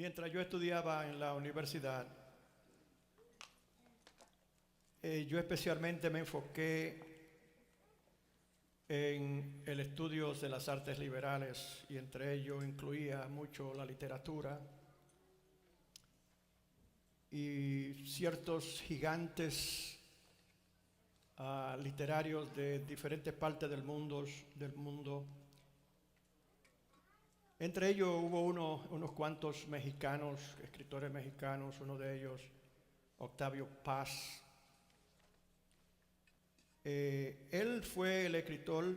Mientras yo estudiaba en la universidad, yo especialmente me enfoqué en el estudio de las artes liberales y entre ellos incluía mucho la literatura y ciertos gigantes literarios de diferentes partes del mundo. Entre ellos hubo unos cuantos mexicanos, escritores mexicanos, uno de ellos, Octavio Paz. Él fue el escritor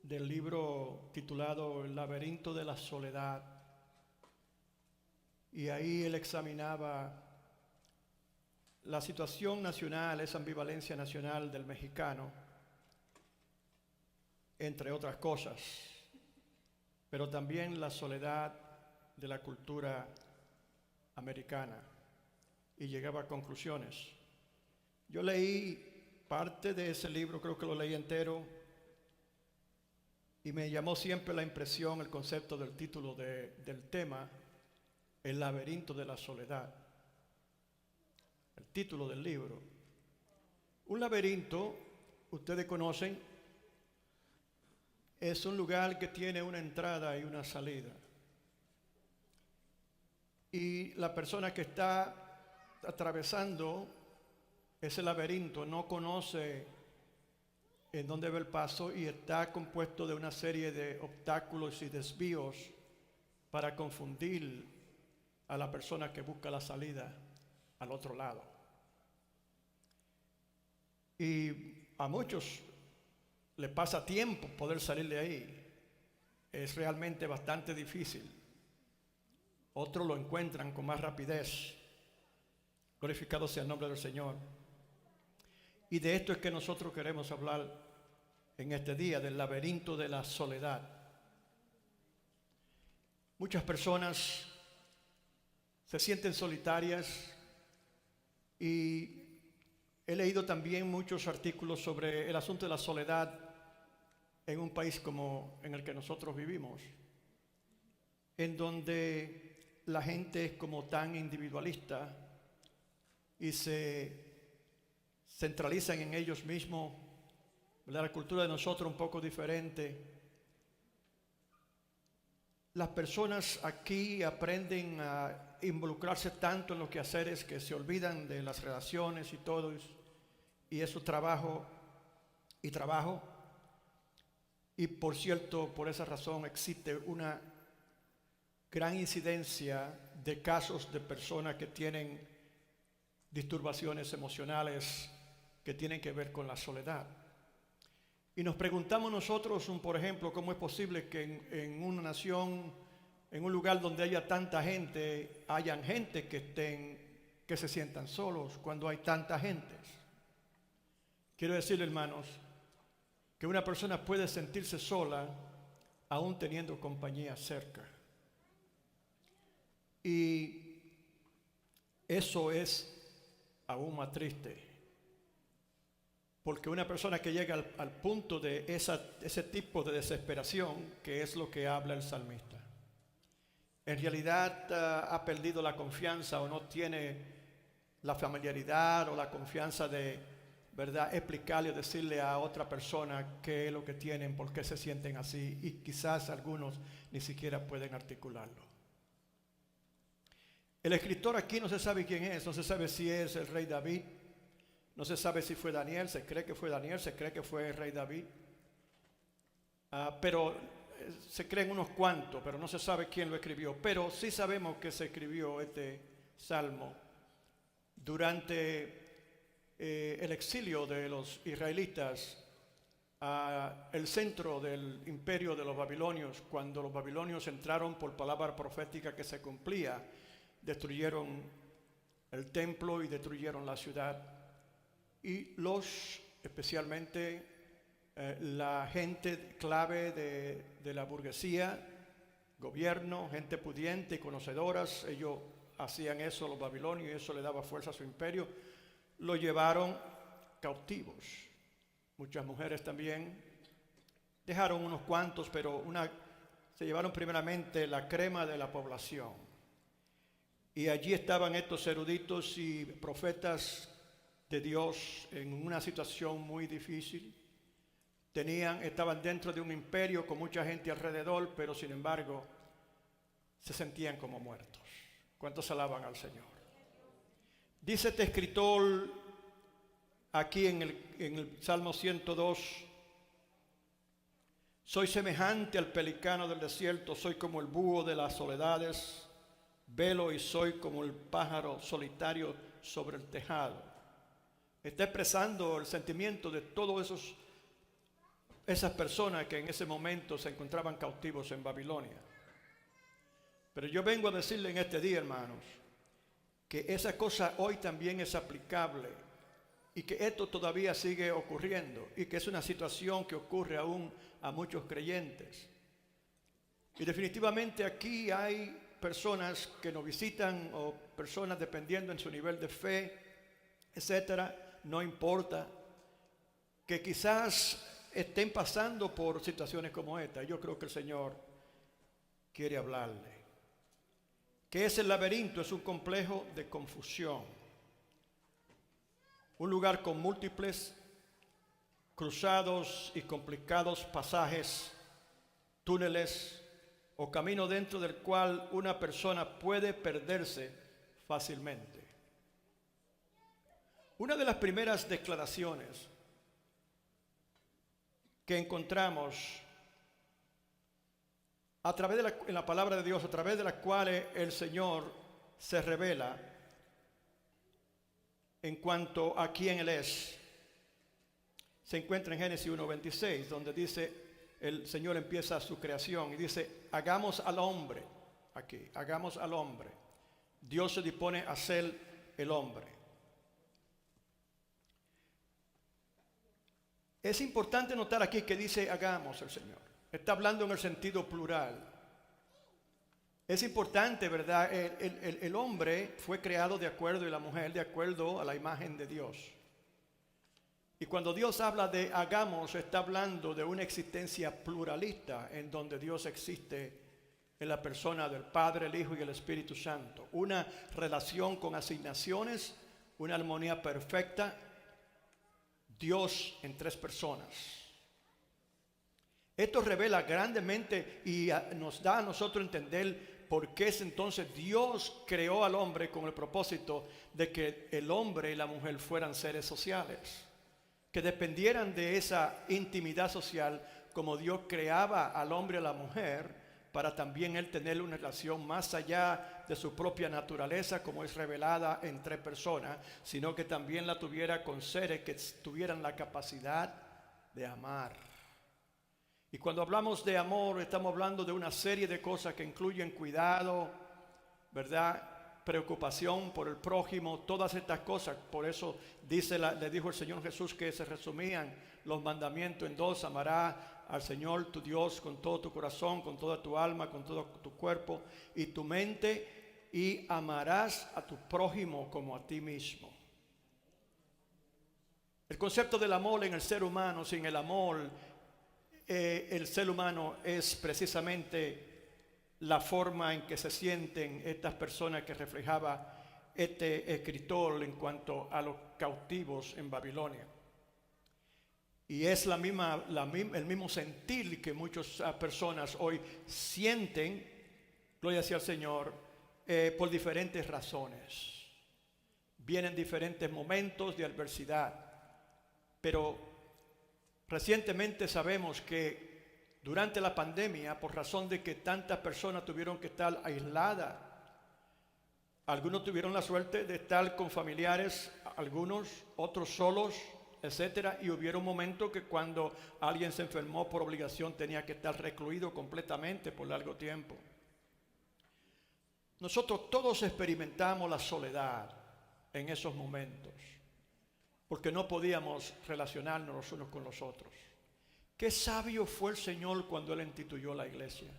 del libro titulado El laberinto de la soledad, y ahí él examinaba la situación nacional, esa ambivalencia nacional del mexicano, entre otras cosas, pero también la soledad de la cultura americana, y llegaba a conclusiones. Yo leí parte de ese libro, creo que lo leí entero, y me llamó siempre la impresión el concepto del título del tema, El laberinto de la soledad. El título del libro. Un laberinto, ustedes conocen, es un lugar que tiene una entrada y una salida. Y la persona que está atravesando ese laberinto no conoce en dónde va el paso y está compuesto de una serie de obstáculos y desvíos para confundir a la persona que busca la salida al otro lado. Y a muchos le pasa tiempo poder salir de ahí. Es realmente bastante difícil. Otros lo encuentran con más rapidez. Glorificado sea el nombre del Señor. Y de esto es que nosotros queremos hablar en este día, del laberinto de la soledad. Muchas personas se sienten solitarias y he leído también muchos artículos sobre el asunto de la soledad en un país como en el que nosotros vivimos, en donde la gente es como tan individualista y se centralizan en ellos mismos, ¿verdad? La cultura de nosotros un poco diferente. Las personas aquí aprenden a involucrarse tanto en los quehaceres que se olvidan de las relaciones y todo, y eso trabajo. Y por cierto, por esa razón existe una gran incidencia de casos de personas que tienen disturbaciones emocionales que tienen que ver con la soledad. Y nos preguntamos nosotros, por ejemplo, cómo es posible que en una nación, en un lugar donde haya tanta gente, hayan gente que se sientan solos cuando hay tanta gente. Quiero decirle, hermanos, que una persona puede sentirse sola aún teniendo compañía cerca. Y eso es aún más triste, porque una persona que llega al punto de ese tipo de desesperación, que es lo que habla el salmista, en realidad ha perdido la confianza o no tiene la familiaridad o la confianza de, ¿verdad?, explicarle o decirle a otra persona qué es lo que tienen, por qué se sienten así, y quizás algunos ni siquiera pueden articularlo. El escritor aquí no se sabe quién es, no se sabe si es el rey David, no se sabe si fue Daniel, se cree que fue Daniel, se cree que fue el rey David, pero se creen unos cuantos, pero no se sabe quién lo escribió. Pero sí sabemos que se escribió este salmo durante el exilio de los israelitas al centro del imperio de los babilonios, cuando los babilonios entraron por palabra profética que se cumplía. Destruyeron el templo y destruyeron la ciudad. Y especialmente la gente clave de la burguesía, gobierno, gente pudiente y conocedoras, ellos hacían eso, los babilonios, y eso le daba fuerza a su imperio, lo llevaron cautivos. Muchas mujeres también, dejaron unos cuantos, pero una se llevaron primeramente la crema de la población. Y allí estaban estos eruditos y profetas de Dios en una situación muy difícil. Estaban dentro de un imperio con mucha gente alrededor, pero sin embargo se sentían como muertos. ¿Cuántos alaban al Señor? Dice este escritor aquí en el Salmo 102: soy semejante al pelicano del desierto, soy como el búho de las soledades, velo y soy como el pájaro solitario sobre el tejado. Está expresando el sentimiento de todas esas personas que en ese momento se encontraban cautivos en Babilonia. Pero yo vengo a decirle en este día, hermanos, que esa cosa hoy también es aplicable y que esto todavía sigue ocurriendo y que es una situación que ocurre aún a muchos creyentes. Y definitivamente aquí hay personas que nos visitan o personas dependiendo en su nivel de fe, etcétera, no importa, que quizás estén pasando por situaciones como esta. Yo creo que el Señor quiere hablarle. ¿Qué es el laberinto? Es un complejo de confusión. Un lugar con múltiples, cruzados y complicados pasajes, túneles o camino dentro del cual una persona puede perderse fácilmente. Una de las primeras declaraciones que encontramos a través en la palabra de Dios, a través de las cuales el Señor se revela en cuanto a quién Él es, se encuentra en Génesis 1:26, donde dice, el Señor empieza su creación y dice, hagamos al hombre, aquí, hagamos al hombre. Dios se dispone a ser el hombre. Es importante notar aquí que dice hagamos el Señor. Está hablando en el sentido plural. Es importante, ¿verdad? El hombre fue creado de acuerdo y la mujer de acuerdo a la imagen de Dios. Y cuando Dios habla de hagamos, está hablando de una existencia pluralista en donde Dios existe en la persona del Padre, el Hijo y el Espíritu Santo. Una relación con asignaciones, una armonía perfecta. Dios en tres personas. Esto revela grandemente y nos da a nosotros entender por qué es entonces Dios creó al hombre con el propósito de que el hombre y la mujer fueran seres sociales, que dependieran de esa intimidad social como Dios creaba al hombre y a la mujer, para también él tener una relación más allá de su propia naturaleza como es revelada en tres personas, sino que también la tuviera con seres que tuvieran la capacidad de amar. Y cuando hablamos de amor, estamos hablando de una serie de cosas que incluyen cuidado, ¿verdad? Preocupación por el prójimo, todas estas cosas. Por eso le dijo el Señor Jesús que se resumían los mandamientos en dos: amarás al Señor tu Dios con todo tu corazón, con toda tu alma, con todo tu cuerpo y tu mente, y amarás a tu prójimo como a ti mismo. El concepto del amor en el ser humano, sin el amor, el ser humano es precisamente la forma en que se sienten estas personas que reflejaba este escritor en cuanto a los cautivos en Babilonia. Y es el mismo sentir que muchas personas hoy sienten, gloria sea al Señor, por diferentes razones. Vienen diferentes momentos de adversidad, pero recientemente sabemos que durante la pandemia, por razón de que tantas personas tuvieron que estar aisladas, algunos tuvieron la suerte de estar con familiares, algunos, otros solos, etcétera, y hubo un momento que cuando alguien se enfermó por obligación tenía que estar recluido completamente por largo tiempo. Nosotros todos experimentamos la soledad en esos momentos, porque no podíamos relacionarnos los unos con los otros. Qué sabio fue el Señor cuando Él instituyó la iglesia,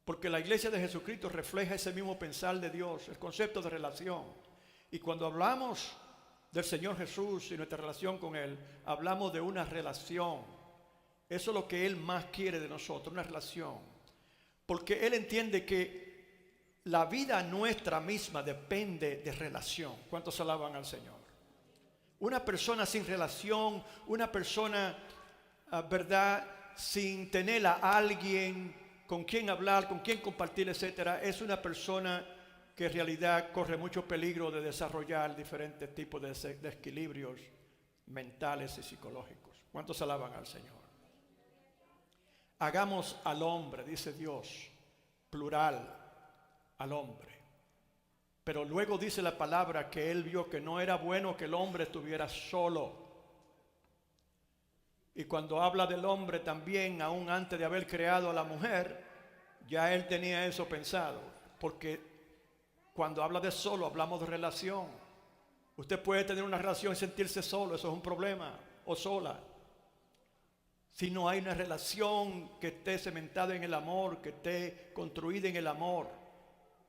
porque la iglesia de Jesucristo refleja ese mismo pensar de Dios, el concepto de relación. Y cuando hablamos del Señor Jesús y nuestra relación con Él, hablamos de una relación. Eso es lo que Él más quiere de nosotros, una relación. porque Él entiende que la vida nuestra misma depende de relación. ¿Cuántos alaban al Señor? Una persona sin relación, una persona, ¿verdad?, sin tener a alguien con quien hablar, con quien compartir, etcétera, es una persona que en realidad corre mucho peligro de desarrollar diferentes tipos de desequilibrios mentales y psicológicos. ¿Cuántos alaban al Señor? Hagamos al hombre, dice Dios, plural, al hombre. Pero luego dice la palabra que Él vio que no era bueno que el hombre estuviera solo. Y cuando habla del hombre también, aún antes de haber creado a la mujer, ya Él tenía eso pensado. Porque cuando habla de solo, hablamos de relación. Usted puede tener una relación y sentirse solo, eso es un problema, o sola. Si no hay una relación que esté cementada en el amor, que esté construida en el amor,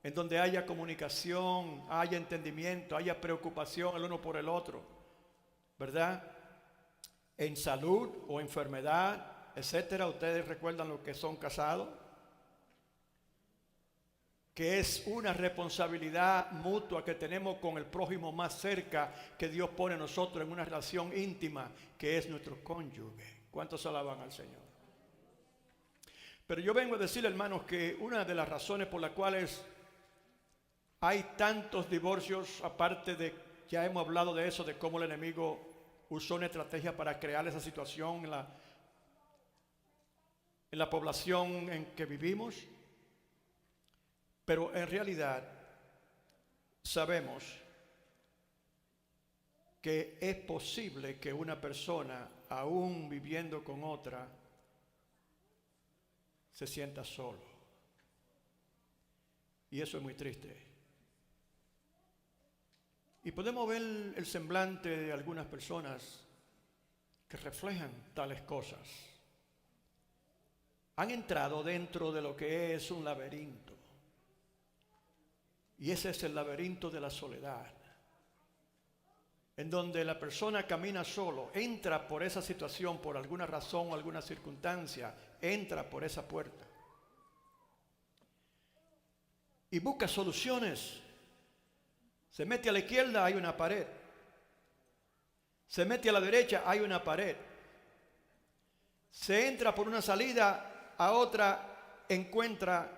en donde haya comunicación, haya entendimiento, haya preocupación el uno por el otro, ¿verdad? En salud o enfermedad, etcétera. Ustedes recuerdan los que son casados, que es una responsabilidad mutua que tenemos con el prójimo más cerca que Dios pone a nosotros en una relación íntima, que es nuestro cónyuge. ¿Cuántos alaban al Señor? Pero yo vengo a decirle, hermanos, que una de las razones por las cuales hay tantos divorcios, aparte de, ya hemos hablado de eso, de cómo el enemigo usó una estrategia para crear esa situación en la población en que vivimos, pero en realidad sabemos que es posible que una persona, aún viviendo con otra, se sienta solo. Y eso es muy triste. Y podemos ver el semblante de algunas personas que reflejan tales cosas. Han entrado dentro de lo que es un laberinto. Y ese es el laberinto de la soledad, en donde la persona camina solo, entra por esa situación, por alguna razón o alguna circunstancia, entra por esa puerta y busca soluciones. Se mete a la izquierda, hay una pared. Se mete a la derecha, hay una pared. Se entra por una salida, a otra encuentra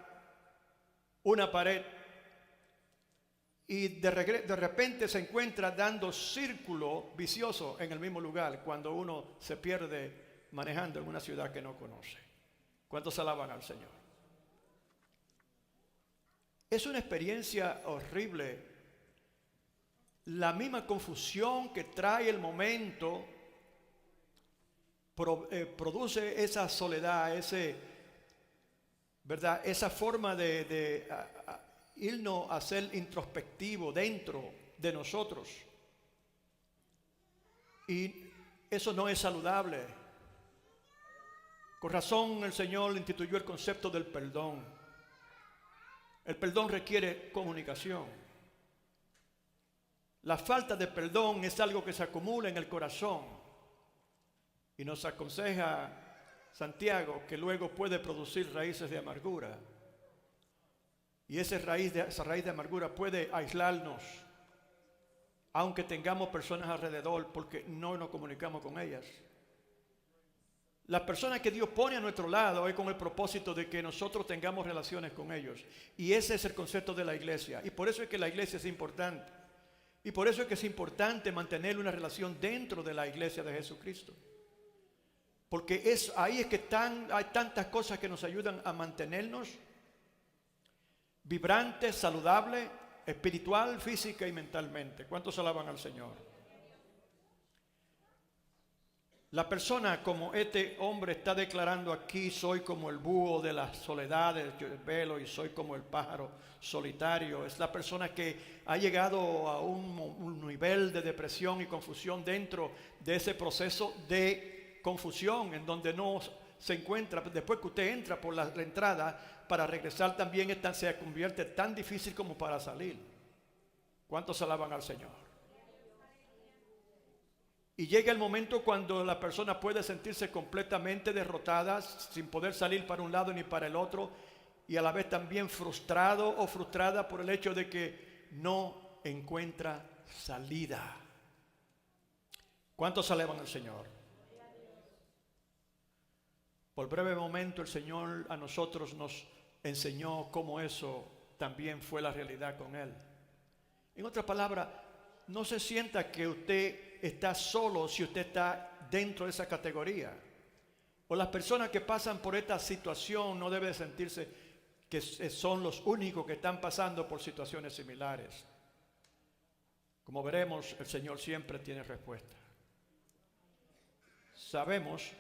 una pared. Y de repente se encuentra dando círculo vicioso en el mismo lugar cuando uno se pierde manejando en una ciudad que no conoce. ¿Cuántos alaban al Señor? Es una experiencia horrible. La misma confusión que trae el momento produce esa soledad, ¿verdad? Esa forma de irnos a ser introspectivo dentro de nosotros. Y eso no es saludable. Con razón el Señor instituyó el concepto del perdón. El perdón requiere comunicación. La falta de perdón es algo que se acumula en el corazón y nos aconseja Santiago que luego puede producir raíces de amargura. Y esa raíz de amargura puede aislarnos, aunque tengamos personas alrededor, porque no nos comunicamos con ellas. Las personas que Dios pone a nuestro lado es con el propósito de que nosotros tengamos relaciones con ellos. Y ese es el concepto de la iglesia. Y por eso es que la iglesia es importante. Y por eso es que es importante mantener una relación dentro de la iglesia de Jesucristo. Porque ahí es que hay tantas cosas que nos ayudan a mantenernos vibrantes, saludables, espiritual, física y mentalmente. ¿Cuántos alaban al Señor? La persona, como este hombre está declarando aquí, soy como el búho de las soledades, yo velo y soy como el pájaro solitario. Es la persona que ha llegado a un nivel de depresión y confusión dentro de ese proceso de confusión, en donde no se encuentra, después que usted entra por la entrada, para regresar también se convierte tan difícil como para salir. ¿Cuántos alaban al Señor? Y llega el momento cuando la persona puede sentirse completamente derrotada, sin poder salir para un lado ni para el otro, y a la vez también frustrado o frustrada por el hecho de que no encuentra salida. ¿Cuántos alaban al Señor? Por breve momento el Señor a nosotros nos enseñó cómo eso también fue la realidad con Él. En otras palabras, no se sienta que usted está solo si usted está dentro de esa categoría. O las personas que pasan por esta situación no deben sentirse que son los únicos que están pasando por situaciones similares. Como veremos, el Señor siempre tiene respuesta. Sabemos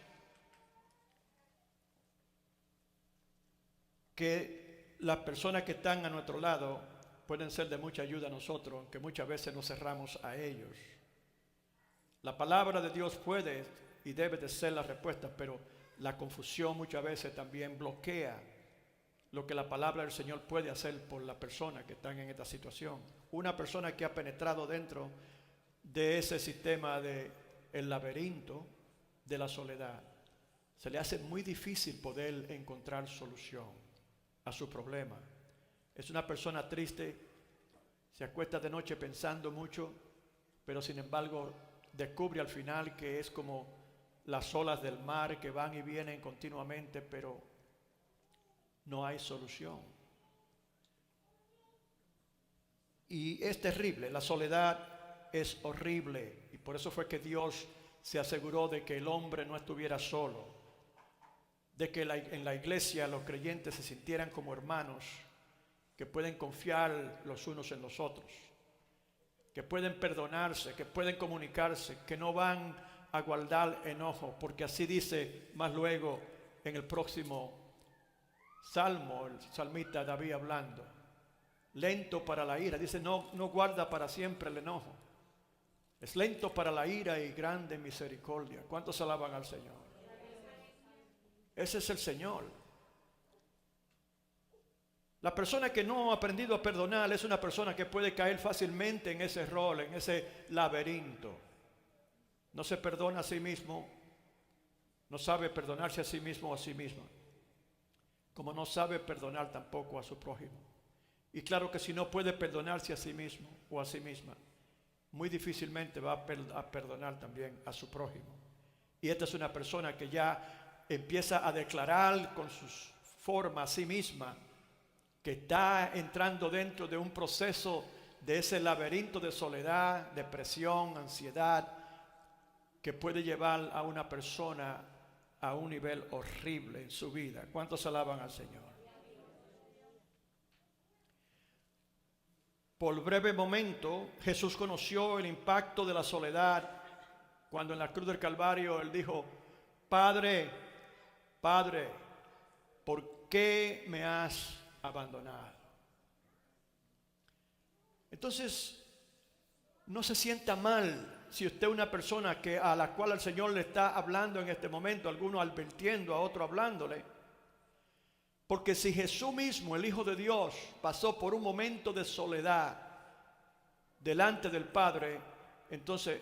que las personas que están a nuestro lado pueden ser de mucha ayuda a nosotros, aunque muchas veces nos cerramos a ellos. La palabra de Dios puede y debe de ser la respuesta, pero la confusión muchas veces también bloquea lo que la palabra del Señor puede hacer por las personas que están en esta situación. Una persona que ha penetrado dentro de ese sistema del laberinto de la soledad, se le hace muy difícil poder encontrar solución a su problema. Es una persona triste, se acuesta de noche pensando mucho, pero sin embargo descubre al final que es como las olas del mar que van y vienen continuamente, pero no hay solución. Y es terrible, la soledad es horrible, y por eso fue que Dios se aseguró de que el hombre no estuviera solo, de que en la iglesia los creyentes se sintieran como hermanos, que pueden confiar los unos en los otros, que pueden perdonarse, que pueden comunicarse, que no van a guardar enojo, porque así dice más luego en el próximo salmo, el salmista David hablando, lento para la ira, dice no guarda para siempre el enojo, es lento para la ira y grande misericordia. ¿Cuántos alaban al Señor? Ese es el Señor. La persona que no ha aprendido a perdonar es una persona que puede caer fácilmente en ese rol, en ese laberinto. No se perdona a sí mismo, no sabe perdonarse a sí mismo o a sí misma, como no sabe perdonar tampoco a su prójimo. Y claro que si no puede perdonarse a sí mismo o a sí misma, muy difícilmente va a perdonar también a su prójimo. Y esta es una persona que ya empieza a declarar con sus formas a sí misma que está entrando dentro de un proceso de ese laberinto de soledad, depresión, ansiedad, que puede llevar a una persona a un nivel horrible en su vida. ¿Cuántos alaban al Señor? Por breve momento, Jesús conoció el impacto de la soledad cuando en la cruz del Calvario Él dijo, Padre, Padre, ¿por qué me has abandonado? Entonces, no se sienta mal si usted es una persona a la cual el Señor le está hablando en este momento, alguno advirtiendo, a otro hablándole. Porque si Jesús mismo, el Hijo de Dios, pasó por un momento de soledad delante del Padre, entonces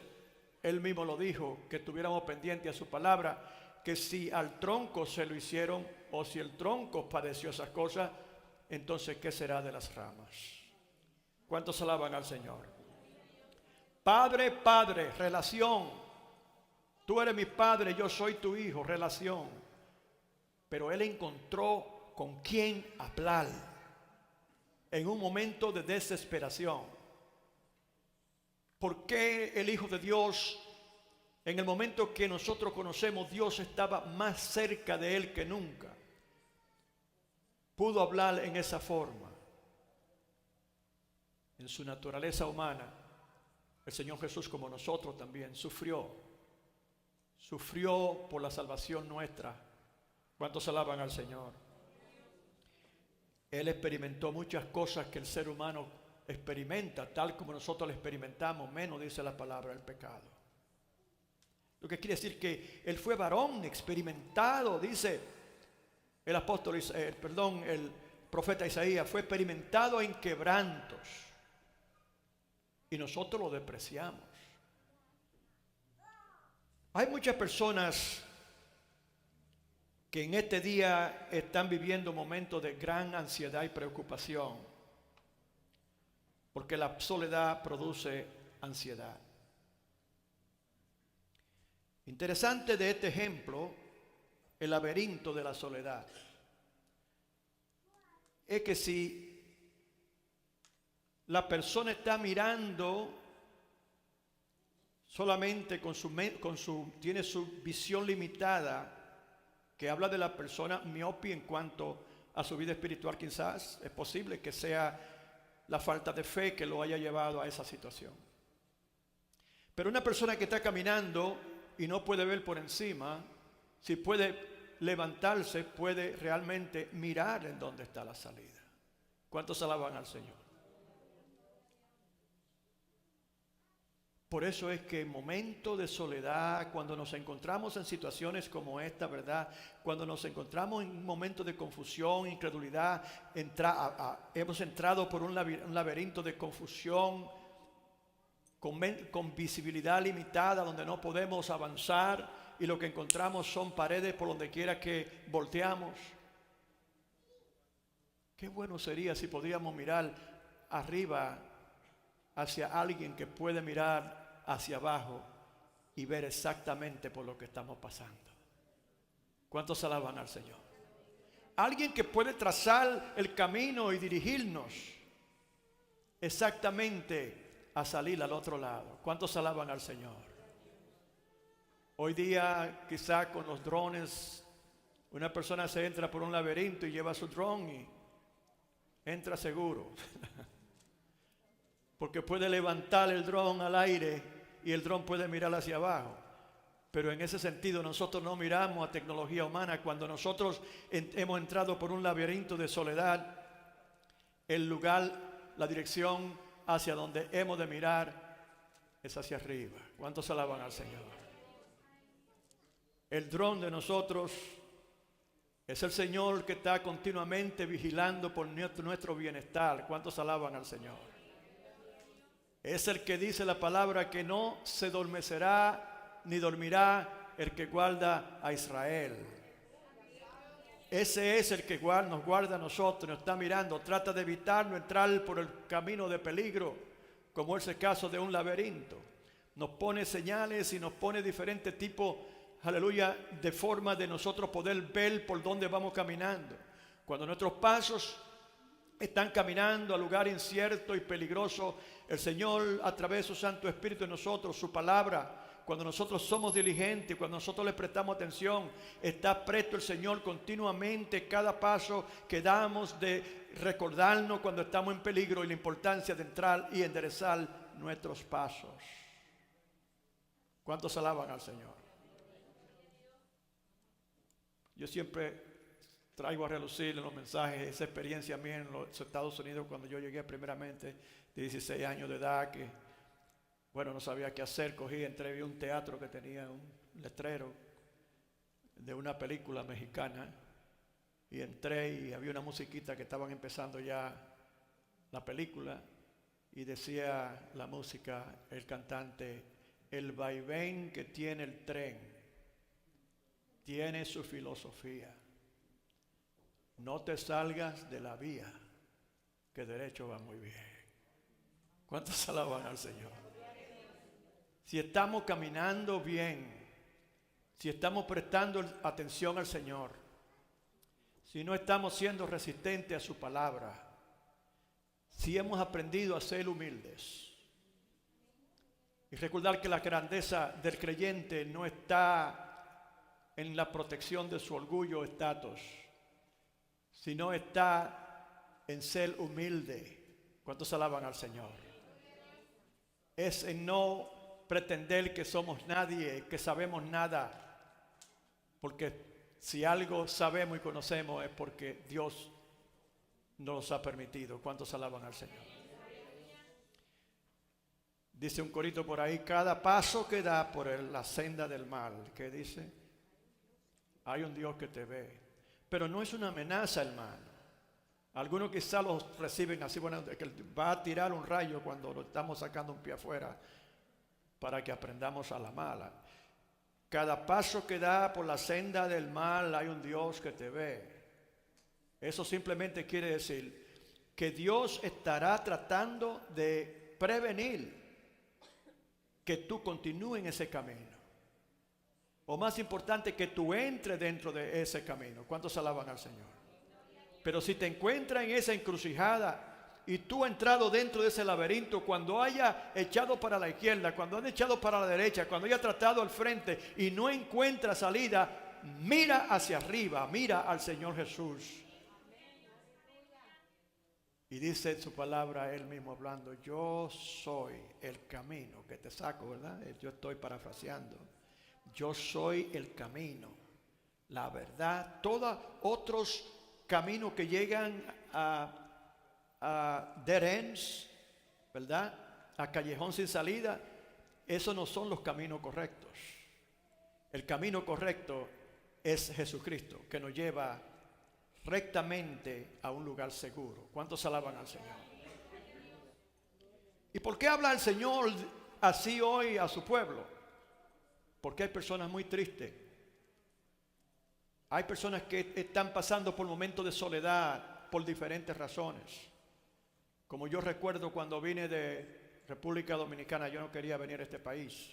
Él mismo lo dijo, que estuviéramos pendientes a su palabra, que si al tronco se lo hicieron, o si el tronco padeció esas cosas, entonces ¿qué será de las ramas? ¿Cuántos alaban al Señor? Padre, Padre, relación. Tú eres mi padre, yo soy tu hijo, relación. Pero Él encontró con quién hablar en un momento de desesperación. ¿Por qué el Hijo de Dios, en el momento que nosotros conocemos, Dios estaba más cerca de Él que nunca? Pudo hablar en esa forma. En su naturaleza humana, el Señor Jesús, como nosotros también, sufrió por la salvación nuestra. ¿Cuántos alaban al Señor? Él experimentó muchas cosas que el ser humano experimenta, tal como nosotros lo experimentamos, menos dice la palabra, el pecado. Lo que quiere decir que Él fue varón experimentado, dice el apóstol, el profeta Isaías, fue experimentado en quebrantos. Y nosotros lo despreciamos. Hay muchas personas que en este día están viviendo momentos de gran ansiedad y preocupación, porque la soledad produce ansiedad. Interesante de este ejemplo, el laberinto de la soledad, es que si la persona está mirando solamente tiene su visión limitada, que habla de la persona miope en cuanto a su vida espiritual, quizás es posible que sea la falta de fe que lo haya llevado a esa situación. Pero una persona que está caminando y no puede ver por encima, si puede levantarse, puede realmente mirar en dónde está la salida. ¿Cuántos alaban al Señor? Por eso es que en momentos de soledad, cuando nos encontramos en situaciones como esta, ¿verdad? Cuando nos encontramos en un momento de confusión, incredulidad, hemos entrado por un laberinto de confusión, con visibilidad limitada, donde no podemos avanzar y lo que encontramos son paredes por donde quiera que volteamos. Qué bueno sería si podíamos mirar arriba hacia alguien que puede mirar hacia abajo y ver exactamente por lo que estamos pasando. ¿Cuántos alaban al Señor? Alguien que puede trazar el camino y dirigirnos exactamente a salir al otro lado. ¿Cuántos alaban al Señor? Hoy día quizá con los drones una persona se entra por un laberinto y lleva su dron y entra seguro. Porque puede levantar el dron al aire y el dron puede mirar hacia abajo. Pero en ese sentido nosotros no miramos a tecnología humana. Cuando nosotros hemos entrado por un laberinto de soledad, el lugar, la dirección hacia donde hemos de mirar es hacia arriba. ¿Cuántos alaban al Señor? El dron de nosotros es el Señor que está continuamente vigilando por nuestro bienestar. ¿Cuántos alaban al Señor? Es el que dice la palabra que no se adormecerá ni dormirá el que guarda a Israel. Ese es el que nos guarda a nosotros, nos está mirando, trata de evitarnos entrar por el camino de peligro, como es el caso de un laberinto. Nos pone señales y nos pone diferentes tipos, aleluya, de forma de nosotros poder ver por dónde vamos caminando. Cuando nuestros pasos están caminando a lugar incierto y peligroso, el Señor a través de su Santo Espíritu en nosotros, su palabra, cuando nosotros somos diligentes, cuando nosotros le prestamos atención, está presto el Señor continuamente cada paso que damos de recordarnos cuando estamos en peligro y la importancia de entrar y enderezar nuestros pasos. ¿Cuántos alaban al Señor? Yo siempre traigo a relucir en los mensajes esa experiencia mía en los Estados Unidos cuando yo llegué primeramente de 16 años de edad, que no sabía qué hacer. Vi un teatro que tenía un letrero de una película mexicana y entré y había una musiquita que estaban empezando ya la película y decía la música, el cantante: el vaivén que tiene el tren tiene su filosofía. No te salgas de la vía, que derecho va muy bien. ¿Cuántos alaban al Señor? Si estamos caminando bien, si estamos prestando atención al Señor, si no estamos siendo resistentes a su palabra, si hemos aprendido a ser humildes y recordar que la grandeza del creyente no está en la protección de su orgullo o estatus, sino está en ser humilde. ¿Cuántos alaban al Señor? Es en no pretender que somos nadie, que sabemos nada, porque si algo sabemos y conocemos es porque Dios nos ha permitido. ¿Cuántos alaban al Señor? Dice un corito por ahí: cada paso que da por la senda del mal, ¿qué dice? Hay un Dios que te ve. Pero no es una amenaza, hermano. Algunos quizás los reciben así, que va a tirar un rayo cuando lo estamos sacando un pie afuera para que aprendamos a la mala. Cada paso que da por la senda del mal hay un Dios que te ve. Eso simplemente quiere decir que Dios estará tratando de prevenir que tú continúes en ese camino. O más importante, que tú entres dentro de ese camino. ¿Cuántos alaban al Señor? Pero si te encuentras en esa encrucijada y tú has entrado dentro de ese laberinto, cuando haya echado para la izquierda, cuando haya echado para la derecha, cuando haya tratado al frente y no encuentra salida, mira hacia arriba, mira al Señor Jesús. Y dice en su palabra, Él mismo hablando, yo soy el camino, que te saco, ¿verdad? Yo estoy parafraseando. Yo soy el camino, la verdad. Todos otros caminos que llegan a dead ends, ¿verdad? A callejón sin salida, esos no son los caminos correctos. El camino correcto es Jesucristo, que nos lleva rectamente a un lugar seguro. ¿Cuántos alaban al Señor? ¿Y por qué habla el Señor así hoy a su pueblo? Porque hay personas muy tristes. Hay personas que están pasando por momentos de soledad por diferentes razones. Como yo recuerdo cuando vine de República Dominicana, yo no quería venir a este país.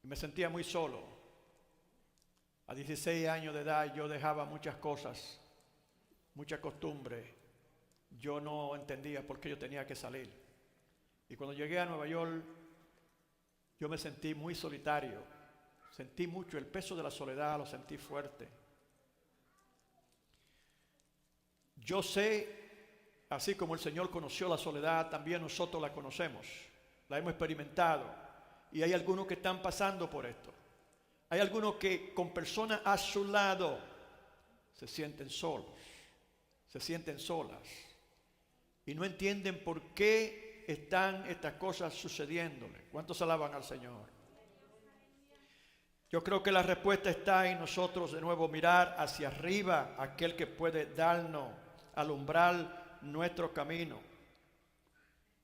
Me sentía muy solo. A 16 años de edad yo dejaba muchas cosas, muchas costumbres. Yo no entendía por qué yo tenía que salir. Y cuando llegué a Nueva York, yo me sentí muy solitario. Sentí mucho el peso de la soledad, lo sentí fuerte. Yo sé, así como el Señor conoció la soledad, también nosotros la conocemos, la hemos experimentado. Y hay algunos que están pasando por esto. Hay algunos que con personas a su lado se sienten solos, se sienten solas y no entienden por qué están estas cosas sucediéndole. ¿Cuántos alaban al Señor? Yo creo que la respuesta está en nosotros de nuevo mirar hacia arriba, aquel que puede darnos, alumbrar nuestro camino.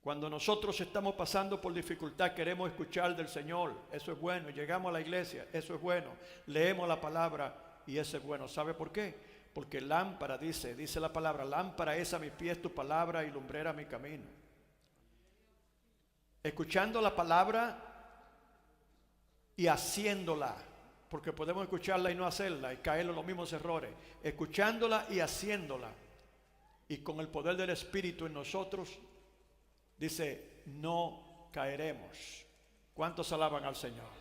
Cuando nosotros estamos pasando por dificultad, queremos escuchar del Señor. Eso es bueno. Llegamos a la iglesia. Eso es bueno. Leemos la palabra y eso es bueno. ¿Sabe por qué? Porque lámpara, dice la palabra, lámpara es a mis pies tu palabra y lumbrera mi camino. Escuchando la palabra y haciéndola. Porque podemos escucharla y no hacerla y caer en los mismos errores. Escuchándola y haciéndola. Y con el poder del Espíritu en nosotros, dice, no caeremos. ¿Cuántos alaban al Señor?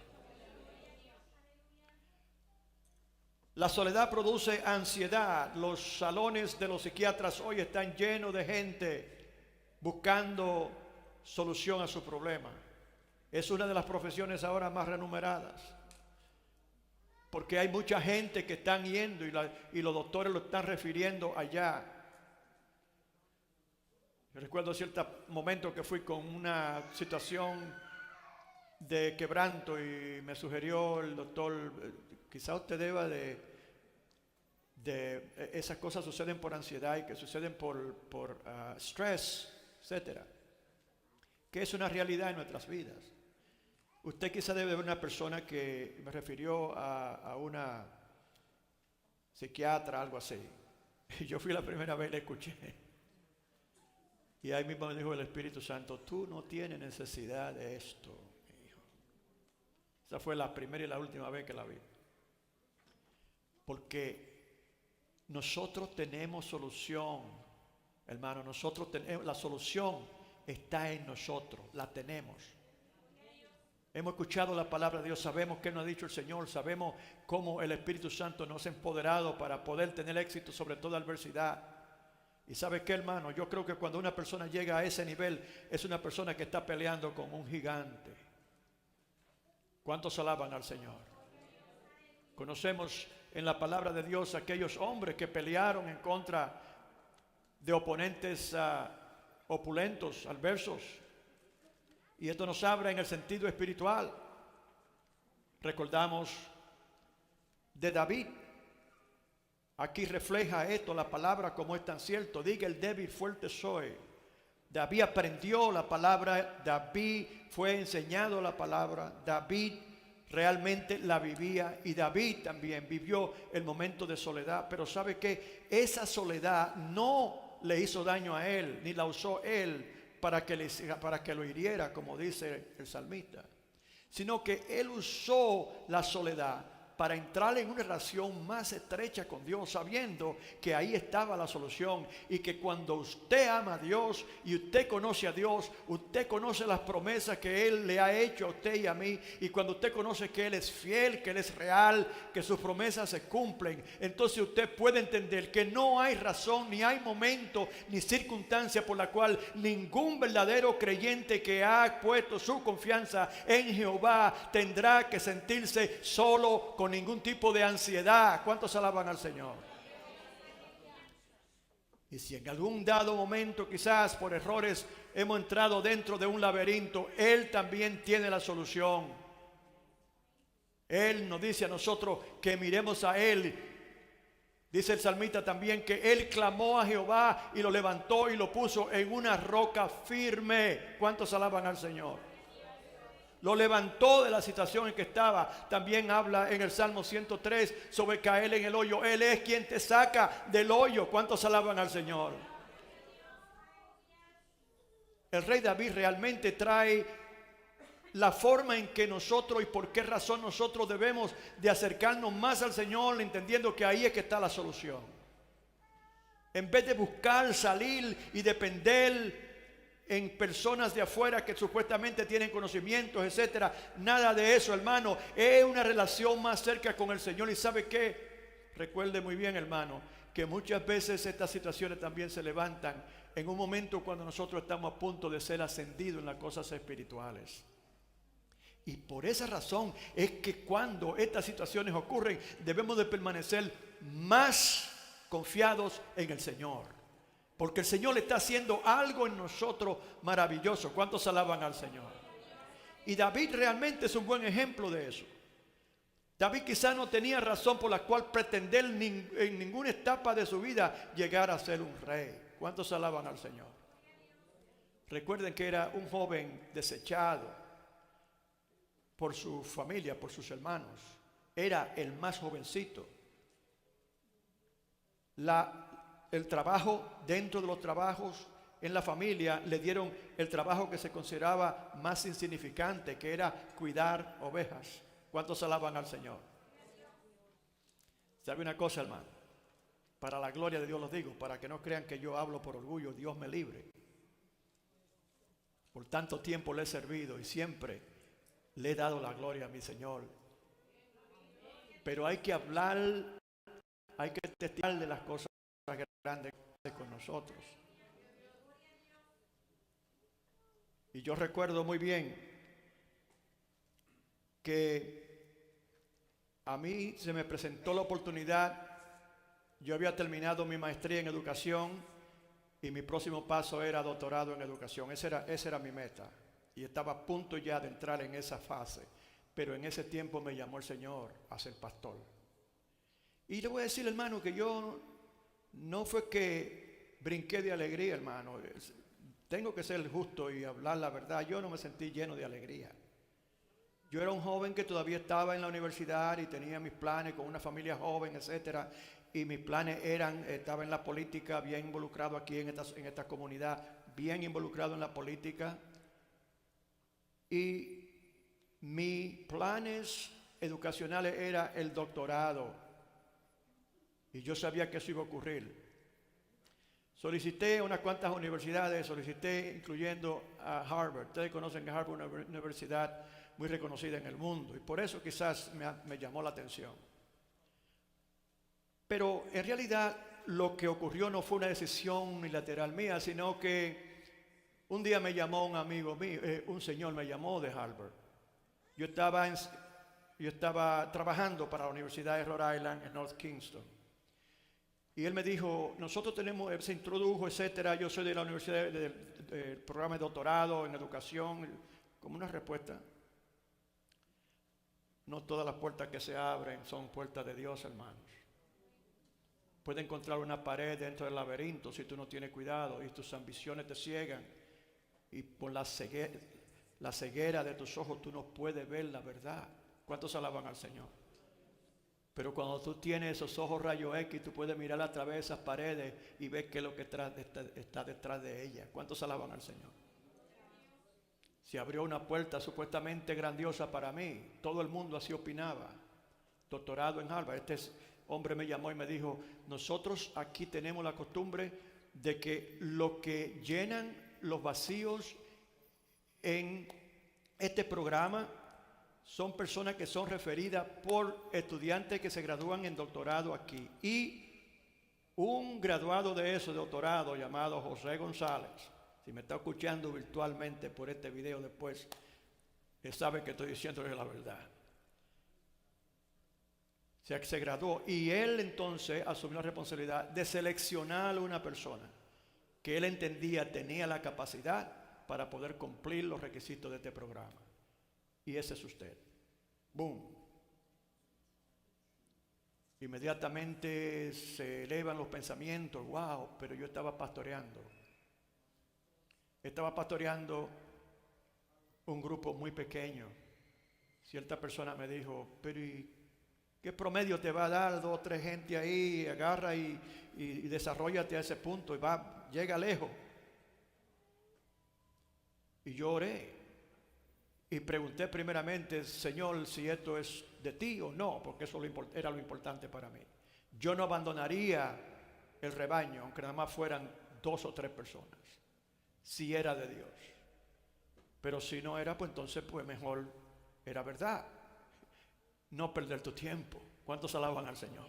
La soledad produce ansiedad. Los salones de los psiquiatras hoy están llenos de gente buscando solución a su problema. Es una de las profesiones ahora más remuneradas. Porque hay mucha gente que están yendo y los doctores lo están refiriendo allá. Yo recuerdo cierto momento que fui con una situación de quebranto y me sugirió el doctor, quizá usted deba de esas cosas suceden por ansiedad y que suceden por estrés, etcétera, que es una realidad en nuestras vidas. Usted quizá debe ver una persona que me refirió a una psiquiatra, algo así. Y yo fui la primera vez y le escuché. Y ahí mismo me dijo el Espíritu Santo, tú no tienes necesidad de esto, mi hijo. Esa fue la primera y la última vez que la vi. Porque nosotros tenemos solución, hermano. Nosotros tenemos, la solución está en nosotros, la tenemos. Hemos escuchado la palabra de Dios, sabemos qué nos ha dicho el Señor, sabemos cómo el Espíritu Santo nos ha empoderado para poder tener éxito sobre toda adversidad. Y ¿sabe qué, hermano? Yo creo que cuando una persona llega a ese nivel, es una persona que está peleando con un gigante. ¿Cuántos alaban al Señor? Conocemos en la palabra de Dios aquellos hombres que pelearon en contra de oponentes opulentos, adversos. Y esto nos habla en el sentido espiritual. Recordamos de David. Aquí refleja esto, la palabra como es tan cierto. Diga el débil, fuerte soy. David aprendió la palabra, David fue enseñado la palabra, David realmente la vivía, y David también vivió el momento de soledad. Pero ¿sabe qué? Esa soledad no le hizo daño a él, ni la usó él para que lo hiriera, como dice el salmista, sino que él usó la soledad para entrar en una relación más estrecha con Dios, sabiendo que ahí estaba la solución, y que cuando usted ama a Dios y usted conoce a Dios, usted conoce las promesas que Él le ha hecho a usted y a mí, y cuando usted conoce que Él es fiel, que Él es real, que sus promesas se cumplen, entonces usted puede entender que no hay razón, ni hay momento, ni circunstancia por la cual ningún verdadero creyente que ha puesto su confianza en Jehová tendrá que sentirse solo, con ningún tipo de ansiedad. ¿Cuántos alaban al Señor? Y si en algún dado momento, quizás por errores, hemos entrado dentro de un laberinto, Él también tiene la solución. Él nos dice a nosotros que miremos a Él. Dice el salmista también que Él clamó a Jehová y lo levantó y lo puso en una roca firme. ¿Cuántos alaban al Señor? Lo levantó de la situación en que estaba. También habla en el Salmo 103 sobre caer en el hoyo. Él es quien te saca del hoyo. ¿Cuántos alaban al Señor? El rey David realmente trae la forma en que nosotros, y por qué razón nosotros debemos de acercarnos más al Señor, entendiendo que ahí es que está la solución. En vez de buscar salir y depender en personas de afuera que supuestamente tienen conocimientos, etcétera. Nada de eso, hermano. Es una relación más cerca con el Señor. ¿Y sabe qué? Recuerde muy bien, hermano, que muchas veces estas situaciones también se levantan en un momento cuando nosotros estamos a punto de ser ascendidos en las cosas espirituales. Y por esa razón es que cuando estas situaciones ocurren, debemos de permanecer más confiados en el Señor. Porque el Señor está haciendo algo en nosotros maravilloso. ¿Cuántos alaban al Señor? Y David realmente es un buen ejemplo de eso. David quizá no tenía razón por la cual pretender en ninguna etapa de su vida llegar a ser un rey. ¿Cuántos alaban al Señor? Recuerden que era un joven desechado por su familia, por sus hermanos. Era el más jovencito. El trabajo, dentro de los trabajos en la familia, le dieron el trabajo que se consideraba más insignificante, que era cuidar ovejas. ¿Cuántos alaban al Señor? ¿Sabe una cosa, hermano? Para la gloria de Dios los digo, para que no crean que yo hablo por orgullo, Dios me libre. Por tanto tiempo le he servido y siempre le he dado la gloria a mi Señor. Pero hay que hablar, hay que testificar de las cosas grandes con nosotros. Y yo recuerdo muy bien que a mí se me presentó la oportunidad. Yo había terminado mi maestría en educación y mi próximo paso era doctorado en educación. Esa era mi meta, y estaba a punto ya de entrar en esa fase. Pero en ese tiempo me llamó el Señor a ser pastor. Y le voy a decir, hermano, que yo no fue que brinqué de alegría, hermano. Tengo que ser justo y hablar la verdad. Yo no me sentí lleno de alegría. Yo era un joven que todavía estaba en la universidad y tenía mis planes con una familia joven, etcétera. Y mis planes estaba en la política, bien involucrado aquí en esta comunidad, bien involucrado en la política. Y mis planes educacionales era el doctorado. Y yo sabía que eso iba a ocurrir. Solicité a unas cuantas universidades, incluyendo a Harvard. Ustedes conocen que Harvard es una universidad muy reconocida en el mundo, y por eso quizás me llamó la atención. Pero en realidad lo que ocurrió no fue una decisión unilateral mía, sino que un día me llamó un amigo mío, un señor me llamó de Harvard. Yo estaba trabajando para la Universidad de Rhode Island en North Kingston. Y él me dijo, nosotros se introdujo, etcétera. Yo soy de la universidad del programa de doctorado en educación, como una respuesta. No todas las puertas que se abren son puertas de Dios, hermanos. Puede encontrar una pared dentro del laberinto si tú no tienes cuidado y tus ambiciones te ciegan. Y por la ceguera de tus ojos tú no puedes ver la verdad. ¿Cuántos alaban al Señor? Pero cuando tú tienes esos ojos rayos X, tú puedes mirar a través de esas paredes y ver qué es lo que está detrás de ellas. ¿Cuántos alaban al Señor? Se abrió una puerta supuestamente grandiosa para mí. Todo el mundo así opinaba. Doctorado en Harvard. Hombre me llamó y me dijo, nosotros aquí tenemos la costumbre de que lo que llenan los vacíos en este programa son personas que son referidas por estudiantes que se gradúan en doctorado aquí. Y un graduado de eso, de doctorado, llamado José González, si me está escuchando virtualmente por este video después, él sabe que estoy diciéndole la verdad. O sea, que se graduó y él entonces asumió la responsabilidad de seleccionar a una persona que él entendía tenía la capacidad para poder cumplir los requisitos de este programa. Y ese es usted. Boom. Inmediatamente se elevan los pensamientos. Wow, pero yo estaba pastoreando. Estaba pastoreando un grupo muy pequeño. Cierta persona me dijo, pero ¿y qué promedio te va a dar 2 o 3 gente ahí? Agarra y desarróllate a ese punto y llega lejos. Y yo oré y pregunté primeramente, Señor, si esto es de ti o no, porque eso era lo importante para mí. Yo no abandonaría el rebaño, aunque nada más fueran 2 o 3 personas, si era de Dios. Pero si no era, pues entonces pues mejor era verdad. No perder tu tiempo. ¿Cuántos alaban al Señor?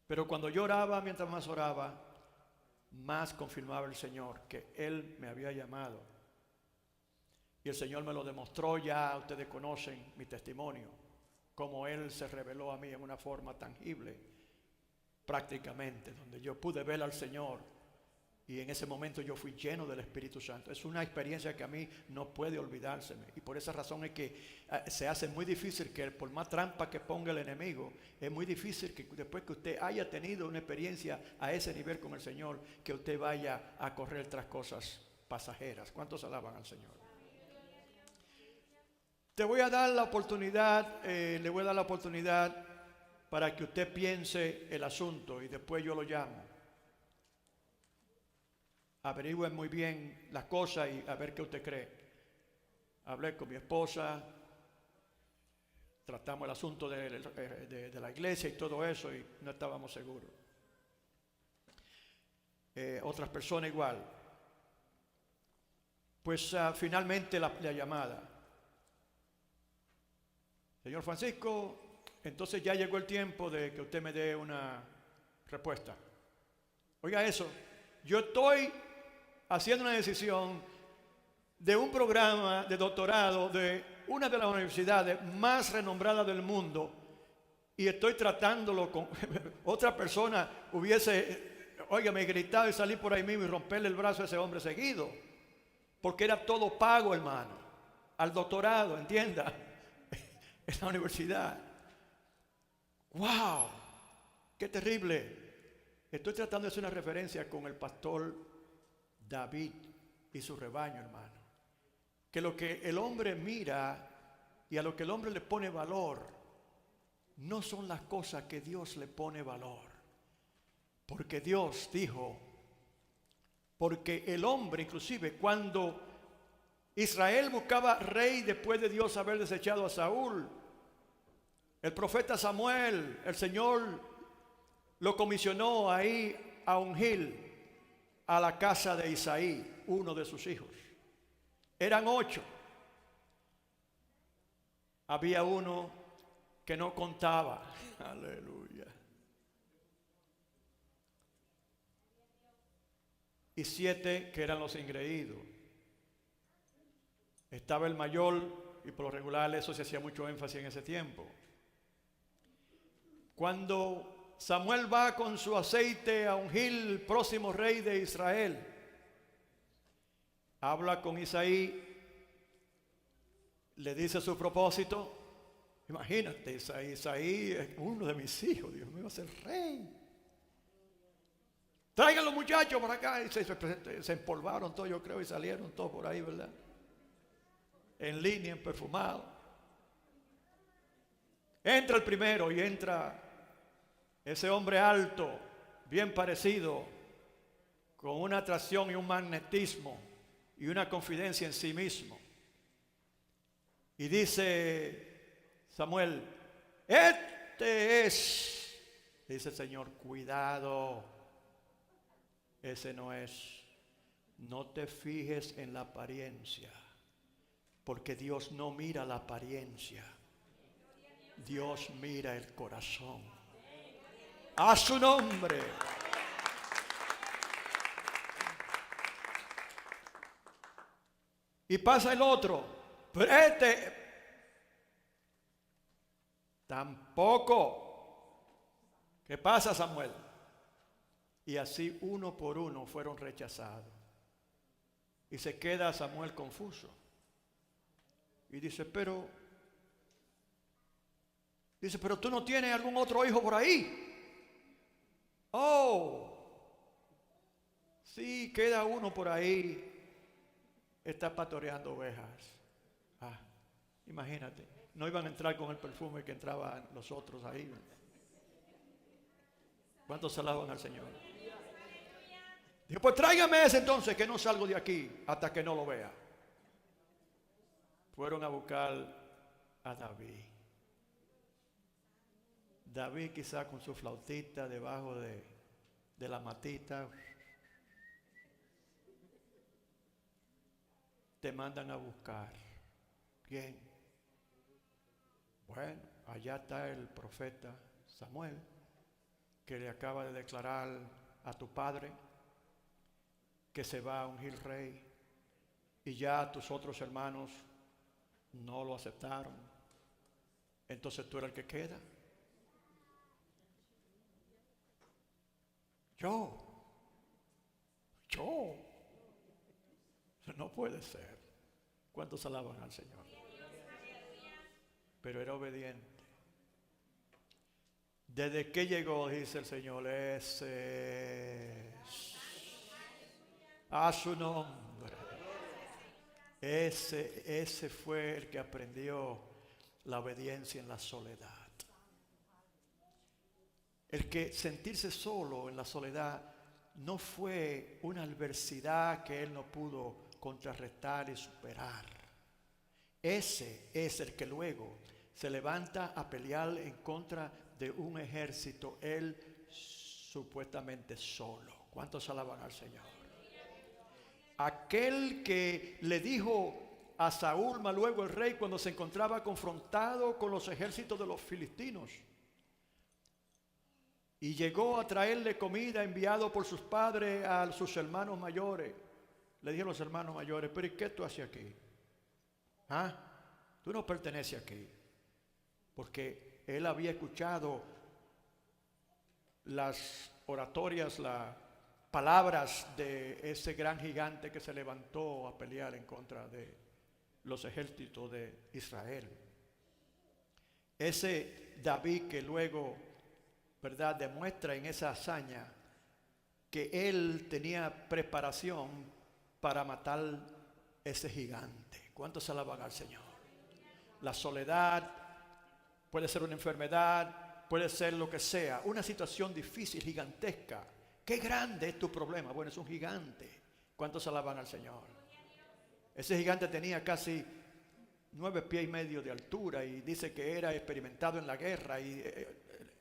Pero cuando yo oraba, mientras más oraba, más confirmaba el Señor que Él me había llamado. Y el Señor me lo demostró. Ya ustedes conocen mi testimonio, cómo Él se reveló a mí en una forma tangible, prácticamente, donde yo pude ver al Señor. Y en ese momento yo fui lleno del Espíritu Santo. Es una experiencia que a mí no puede olvidárseme. Y por esa razón es que se hace muy difícil que, por más trampa que ponga el enemigo, es muy difícil que después que usted haya tenido una experiencia a ese nivel con el Señor, que usted vaya a correr tras cosas pasajeras. ¿Cuántos alaban al Señor? Te voy a dar la oportunidad, le voy a dar la oportunidad para que usted piense el asunto y después yo lo llamo. Averigüen muy bien las cosas y a ver qué usted cree. Hablé con mi esposa, tratamos el asunto de la iglesia y todo eso y no estábamos seguros. Otras personas igual. Pues finalmente la llamada. Señor Francisco, entonces ya llegó el tiempo de que usted me dé una respuesta. Oiga eso, yo estoy haciendo una decisión de un programa de doctorado de una de las universidades más renombradas del mundo y estoy tratándolo con otra persona me gritado y salir por ahí mismo y romperle el brazo a ese hombre seguido, porque era todo pago, hermano, al doctorado, entienda, en la universidad. ¡Wow! ¡Qué terrible! Estoy tratando de hacer una referencia con el pastor David y su rebaño, hermano. Que lo que el hombre mira y a lo que el hombre le pone valor no son las cosas que Dios le pone valor. Porque Dios dijo, porque el hombre, inclusive cuando Israel buscaba rey después de Dios haber desechado a Saúl, el profeta Samuel, el Señor lo comisionó ahí a ungir a la casa de Isaí, uno de sus hijos. Eran 8. Había uno que no contaba. Aleluya. Y 7 que eran los engreídos. Estaba el mayor, y por lo regular eso se hacía mucho énfasis en ese tiempo. Cuando Samuel va con su aceite a ungir el próximo rey de Israel, habla con Isaí, le dice su propósito. Imagínate, Isaí es uno de mis hijos, Dios mío, va a ser rey. Traigan los muchachos para acá. Y se empolvaron todos, yo creo, y salieron todos por ahí, ¿verdad? En línea, en perfumado. Entra el primero y entra ese hombre alto, bien parecido, con una atracción y un magnetismo y una confidencia en sí mismo. Y dice Samuel, este es. Dice el Señor, cuidado, ese no es. No te fijes en la apariencia, porque Dios no mira la apariencia. Dios mira el corazón. A su nombre. Y pasa el otro, pero este tampoco. ¿Qué pasa, Samuel? Y así uno por uno fueron rechazados. Y se queda Samuel confuso. Y dice, pero tú no tienes algún otro hijo por ahí. Oh, sí, queda uno por ahí. Está pastoreando ovejas. Imagínate, no iban a entrar con el perfume que entraban los otros ahí. ¿Cuántos alaban al Señor? Dijo, pues tráigame ese entonces, que no salgo de aquí hasta que no lo vea. Fueron a buscar a David. David quizá con su flautita debajo de la matita. Te mandan a buscar. ¿Quién? Bueno, allá está el profeta Samuel, que le acaba de declarar a tu padre que se va a ungir rey, y ya tus otros hermanos no lo aceptaron. Entonces tú eres el que queda. Yo. No puede ser. ¿Cuántos alaban al Señor? Pero era obediente. Desde que llegó, dice el Señor, ese es. A su nombre. Ese fue el que aprendió la obediencia en la soledad. El que sentirse solo en la soledad no fue una adversidad que él no pudo contrarrestar y superar. Ese es el que luego se levanta a pelear en contra de un ejército, él supuestamente solo. ¿Cuántos alaban al Señor? Aquel que le dijo a Saúl, más luego el rey, cuando se encontraba confrontado con los ejércitos de los filistinos, y llegó a traerle comida enviado por sus padres a sus hermanos mayores. Le dijeron los hermanos mayores, pero ¿y qué tú haces aquí? Tú no perteneces aquí. Porque él había escuchado las oratorias, las palabras de ese gran gigante que se levantó a pelear en contra de los ejércitos de Israel. Ese David que luego, ¿verdad?, demuestra en esa hazaña que él tenía preparación para matar ese gigante. ¿Cuántos alaban al Señor? La soledad puede ser una enfermedad, puede ser lo que sea, una situación difícil, gigantesca. ¿Qué grande es tu problema? Bueno, es un gigante. ¿Cuántos alaban al Señor? Ese gigante tenía casi 9 pies y medio de altura y dice que era experimentado en la guerra y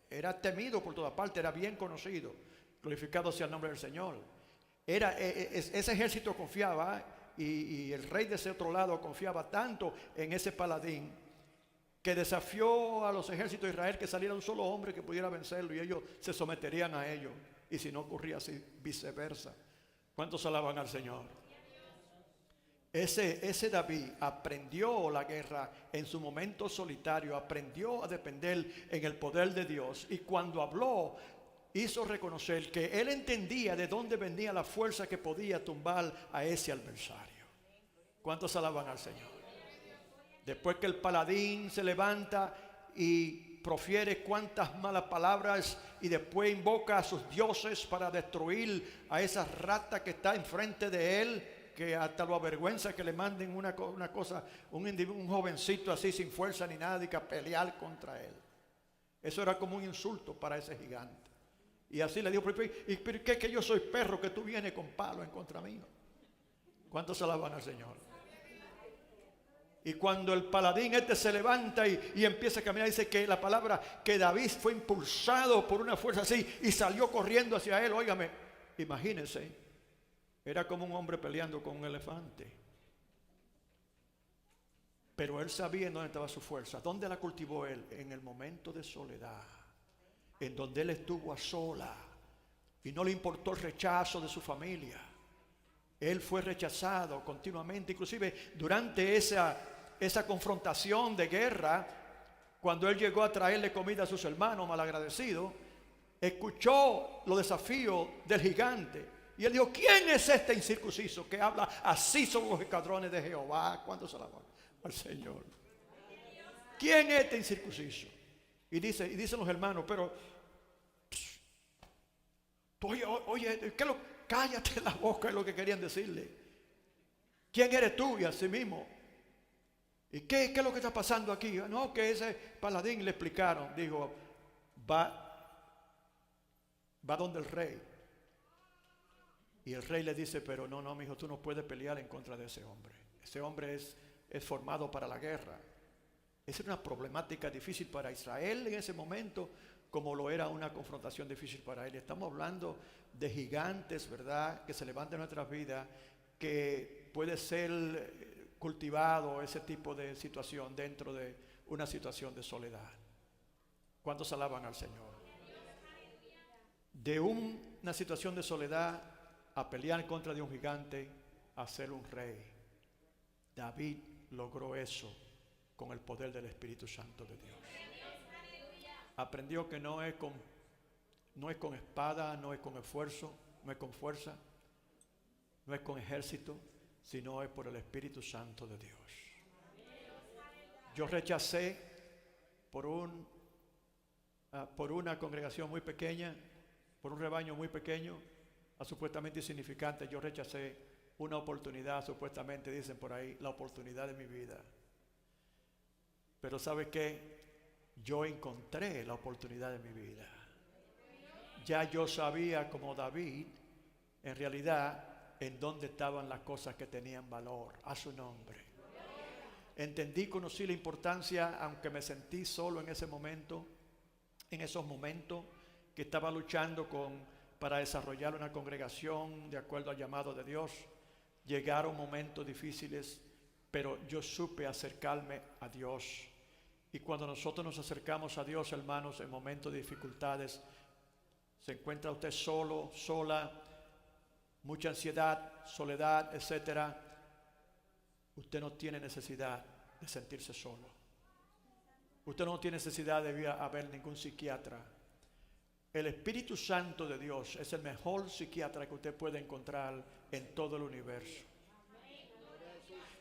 era temido por toda parte, era bien conocido. Glorificado sea el nombre del Señor. Ese ejército confiaba y el rey de ese otro lado confiaba tanto en ese paladín que desafió a los ejércitos de Israel que saliera un solo hombre que pudiera vencerlo y ellos se someterían a ellos. Y si no ocurría así, viceversa. ¿Cuántos alaban al Señor? Ese David aprendió la guerra en su momento solitario, aprendió a depender en el poder de Dios, y cuando habló hizo reconocer que él entendía de dónde venía la fuerza que podía tumbar a ese adversario. ¿Cuántos alaban al Señor? Después que el paladín se levanta y profiere cuantas malas palabras y después invoca a sus dioses para destruir a esa rata que está enfrente de él, que hasta lo avergüenza que le manden una cosa, un jovencito así sin fuerza ni nada y que a pelear contra él. Eso era como un insulto para ese gigante. Y así le dijo, ¿pero qué que yo soy perro que tú vienes con palo en contra mío? ¿Cuántos alaban al Señor? Y cuando el paladín se levanta y empieza a caminar, dice que la palabra que David fue impulsado por una fuerza así y salió corriendo hacia él. Óigame, imagínense, era como un hombre peleando con un elefante. Pero él sabía en dónde estaba su fuerza. ¿Dónde la cultivó él? En el momento de soledad, en donde él estuvo a sola y no le importó el rechazo de su familia. Él fue rechazado continuamente, inclusive durante esa confrontación de guerra, cuando él llegó a traerle comida a sus hermanos malagradecidos, escuchó los desafíos del gigante y él dijo, ¿quién es este incircunciso que habla así sobre los escuadrones de Jehová? ¿Cuándo se alaba al Señor? ¿Quién es este incircunciso? Y dicen los hermanos, pero oye, cállate la boca, es lo que querían decirle. ¿Quién eres tú? Y así mismo, ¿y qué es lo que está pasando aquí? No, que ese paladín, le explicaron, dijo, va donde el rey. Y el rey le dice, pero no, mi hijo, tú no puedes pelear en contra de ese hombre. Ese hombre es formado para la guerra. Esa era una problemática difícil para Israel en ese momento, como lo era una confrontación difícil para él. Estamos hablando de gigantes, ¿verdad?, que se levantan en nuestras vidas, que puede ser cultivado ese tipo de situación dentro de una situación de soledad. ¿Cuántos alaban al Señor? De una situación de soledad a pelear contra de un gigante, a ser un rey. David logró eso con el poder del Espíritu Santo de Dios. Aprendió que no es con espada, no es con esfuerzo, no es con fuerza, no es con ejército, sino es por el Espíritu Santo de Dios. Yo rechacé por una congregación muy pequeña, por un rebaño muy pequeño, supuestamente insignificante. Yo rechacé una oportunidad, supuestamente dicen por ahí, la oportunidad de mi vida. Pero ¿sabe qué? Yo encontré la oportunidad de mi vida. Ya yo sabía, como David, en realidad, en dónde estaban las cosas que tenían valor. A su nombre. Entendí, conocí la importancia, aunque me sentí solo en ese momento, en esos momentos que estaba luchando para desarrollar una congregación de acuerdo al llamado de Dios. Llegaron momentos difíciles, pero yo supe acercarme a Dios. Y cuando nosotros nos acercamos a Dios, hermanos, en momentos de dificultades, se encuentra usted solo, sola, mucha ansiedad, soledad, etcétera. Usted no tiene necesidad de sentirse solo. Usted no tiene necesidad de ir a ver ningún psiquiatra. El Espíritu Santo de Dios es el mejor psiquiatra que usted puede encontrar en todo el universo.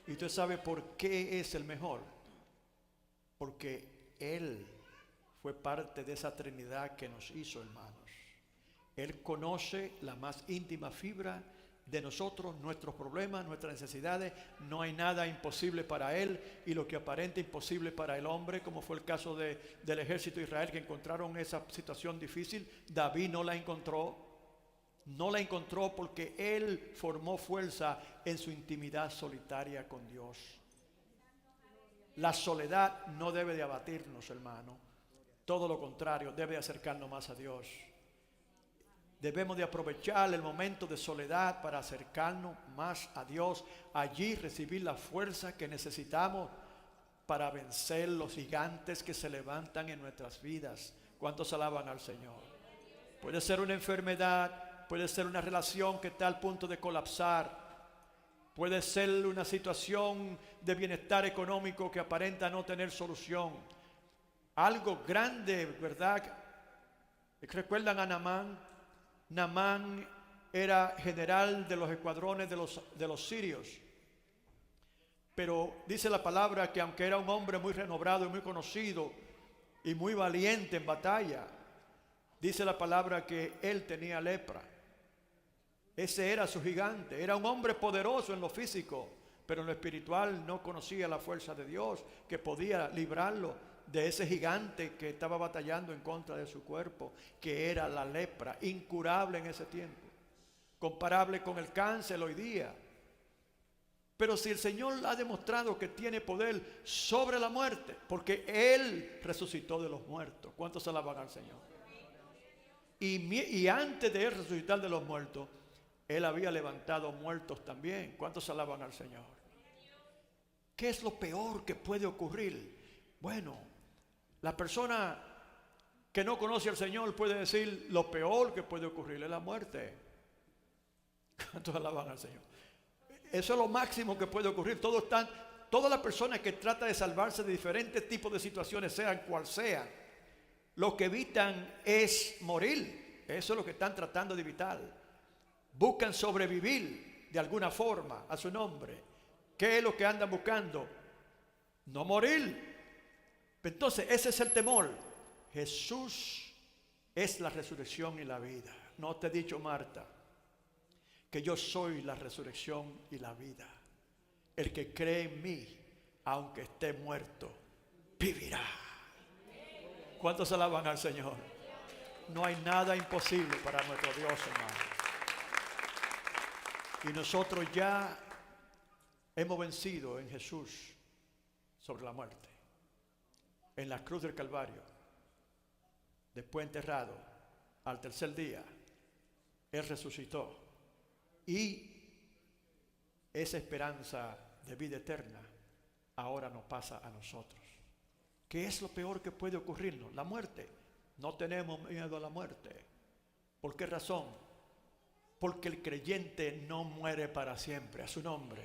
Y usted sabe por qué es el mejor. Porque Él fue parte de esa Trinidad que nos hizo, hermanos. Él conoce la más íntima fibra de nosotros, nuestros problemas, nuestras necesidades. No hay nada imposible para Él, y lo que aparenta imposible para el hombre, como fue el caso del ejército de Israel, que encontraron esa situación difícil, David no la encontró. No la encontró porque él formó fuerza en su intimidad solitaria con Dios. La soledad no debe de abatirnos, hermano. Todo lo contrario, debe acercarnos más a Dios. Debemos de aprovechar el momento de soledad para acercarnos más a Dios. Allí recibir la fuerza que necesitamos para vencer los gigantes que se levantan en nuestras vidas. ¿Cuántos alaban al Señor? Puede ser una enfermedad, puede ser una relación que está al punto de colapsar. Puede ser una situación de bienestar económico que aparenta no tener solución. Algo grande, ¿verdad? ¿Recuerdan a Naamán? Naamán era general de los escuadrones de los sirios. Pero dice la palabra que aunque era un hombre muy renombrado y muy conocido y muy valiente en batalla, dice la palabra que él tenía lepra. Ese era su gigante. Era un hombre poderoso en lo físico, pero en lo espiritual no conocía la fuerza de Dios que podía librarlo de ese gigante que estaba batallando en contra de su cuerpo, que era la lepra, incurable en ese tiempo, comparable con el cáncer hoy día. Pero si el Señor ha demostrado que tiene poder sobre la muerte, porque Él resucitó de los muertos, ¿cuántos alaban al Señor? Y antes de Él resucitar de los muertos, Él había levantado muertos también. ¿Cuántos alaban al Señor? ¿Qué es lo peor que puede ocurrir? Bueno, la persona que no conoce al Señor puede decir lo peor que puede ocurrir es la muerte. ¿Cuántos alaban al Señor? Eso es lo máximo que puede ocurrir. Todas las personas que tratan de salvarse de diferentes tipos de situaciones, sean cual sean, lo que evitan es morir. Eso es lo que están tratando de evitar. Buscan sobrevivir de alguna forma a su nombre. ¿Qué es lo que andan buscando? No morir. Entonces ese es el temor. Jesús es la resurrección y la vida. ¿No te he dicho, Marta, que yo soy la resurrección y la vida? El que cree en mí, aunque esté muerto, vivirá. ¿Cuántos alaban al Señor? No hay nada imposible para nuestro Dios, hermano. Y nosotros ya hemos vencido en Jesús sobre la muerte. En la cruz del Calvario, después enterrado, al tercer día, Él resucitó. Y esa esperanza de vida eterna ahora nos pasa a nosotros. ¿Qué es lo peor que puede ocurrirnos? La muerte. No tenemos miedo a la muerte. ¿Por qué razón? Porque el creyente no muere para siempre. A su nombre.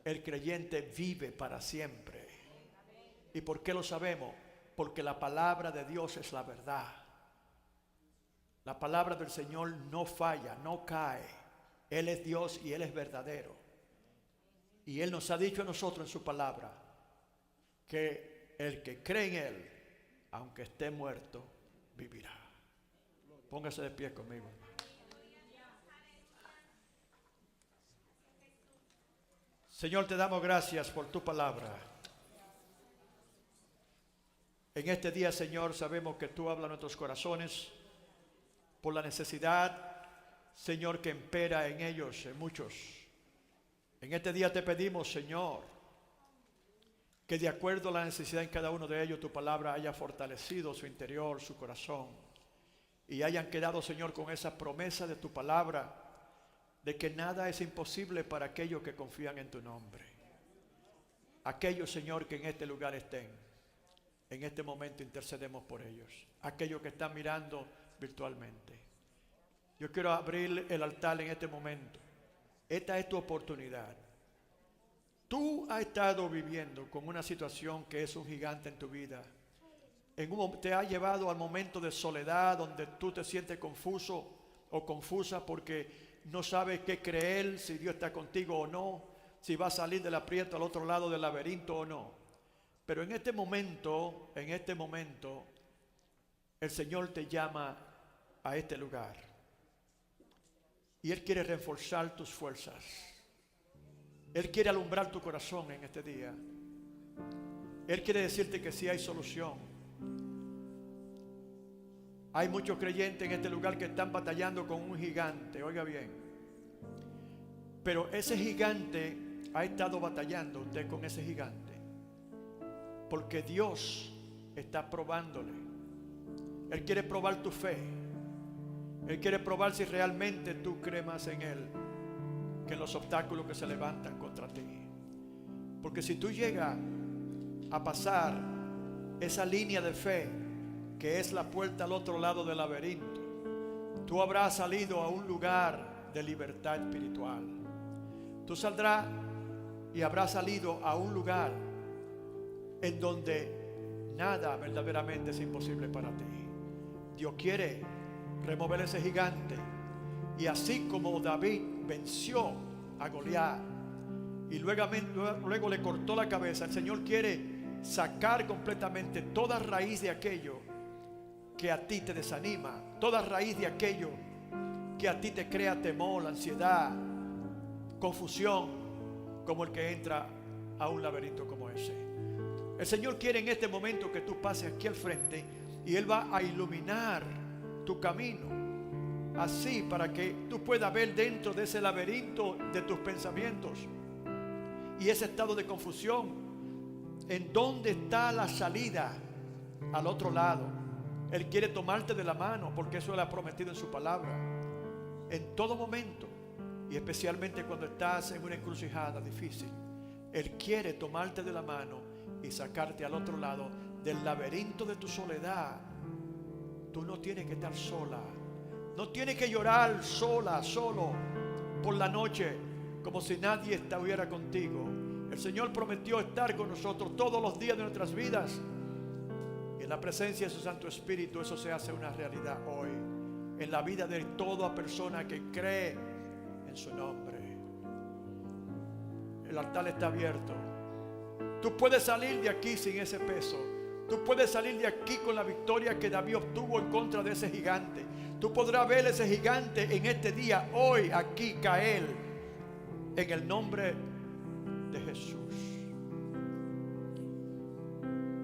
El creyente vive para siempre. ¿Y por qué lo sabemos? Porque la palabra de Dios es la verdad. La palabra del Señor no falla, no cae. Él es Dios y Él es verdadero. Y Él nos ha dicho a nosotros en su palabra que el que cree en Él, aunque esté muerto, vivirá. Póngase de pie conmigo. Señor, te damos gracias por tu palabra. En este día, Señor, sabemos que tú hablas a nuestros corazones por la necesidad, Señor, que impera en ellos, en muchos. En este día te pedimos, Señor, que de acuerdo a la necesidad en cada uno de ellos, tu palabra haya fortalecido su interior, su corazón, y hayan quedado, Señor, con esa promesa de tu palabra, de que nada es imposible para aquellos que confían en tu nombre. Aquellos, Señor, que en este lugar estén, en este momento intercedemos por ellos. Aquellos que están mirando virtualmente. Yo quiero abrir el altar en este momento. Esta es tu oportunidad. Tú has estado viviendo con una situación que es un gigante en tu vida. Te ha llevado al momento de soledad donde tú te sientes confuso o confusa porque no sabes qué creer, si Dios está contigo o no, si va a salir del aprieto al otro lado del laberinto o no. Pero en este momento, el Señor te llama a este lugar. Y Él quiere reforzar tus fuerzas. Él quiere alumbrar tu corazón en este día. Él quiere decirte que sí hay solución. Hay muchos creyentes en este lugar que están batallando con un gigante, oiga bien. Pero ese gigante ha estado batallando usted con ese gigante. Porque Dios está probándole. Él quiere probar tu fe. Él quiere probar si realmente tú crees más en Él que en los obstáculos que se levantan contra ti. Porque si tú llegas a pasar esa línea de fe, que es la puerta al otro lado del laberinto, tú habrás salido a un lugar de libertad espiritual. Tú saldrás y habrás salido a un lugar en donde nada verdaderamente es imposible para ti. Dios quiere remover ese gigante. Y así como David venció a Goliat y luego le cortó la cabeza, el Señor quiere sacar completamente toda raíz de aquello que a ti te desanima, toda raíz de aquello que a ti te crea temor, ansiedad, confusión, como el que entra a un laberinto como ese. El Señor quiere en este momento que tú pases aquí al frente y Él va a iluminar tu camino, así para que tú puedas ver dentro de ese laberinto de tus pensamientos y ese estado de confusión, en dónde está la salida al otro lado. Él quiere tomarte de la mano porque eso Él ha prometido en su palabra. En todo momento, y especialmente cuando estás en una encrucijada difícil, Él quiere tomarte de la mano y sacarte al otro lado del laberinto de tu soledad. Tú no tienes que estar sola, no tienes que llorar sola, solo por la noche, como si nadie estuviera contigo. El Señor prometió estar con nosotros todos los días de nuestras vidas, y en la presencia de su Santo Espíritu eso se hace una realidad hoy en la vida de toda persona que cree en su nombre. El altar está abierto. Tú puedes salir de aquí sin ese peso. Tú puedes salir de aquí con la victoria que David obtuvo en contra de ese gigante. Tú podrás ver ese gigante en este día, hoy, aquí, caer en el nombre de Jesús.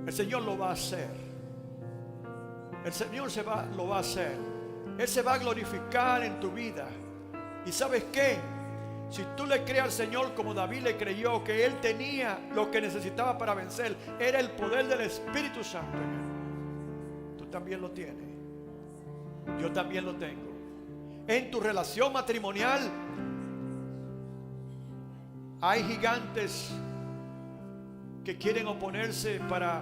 El Señor lo va a hacer. El Señor lo va a hacer. Él se va a glorificar en tu vida. ¿Y sabes qué? Si tú le crees al Señor como David le creyó, que él tenía lo que necesitaba para vencer, era el poder del Espíritu Santo en él. Tú también lo tienes. Yo también lo tengo. En tu relación matrimonial hay gigantes que quieren oponerse para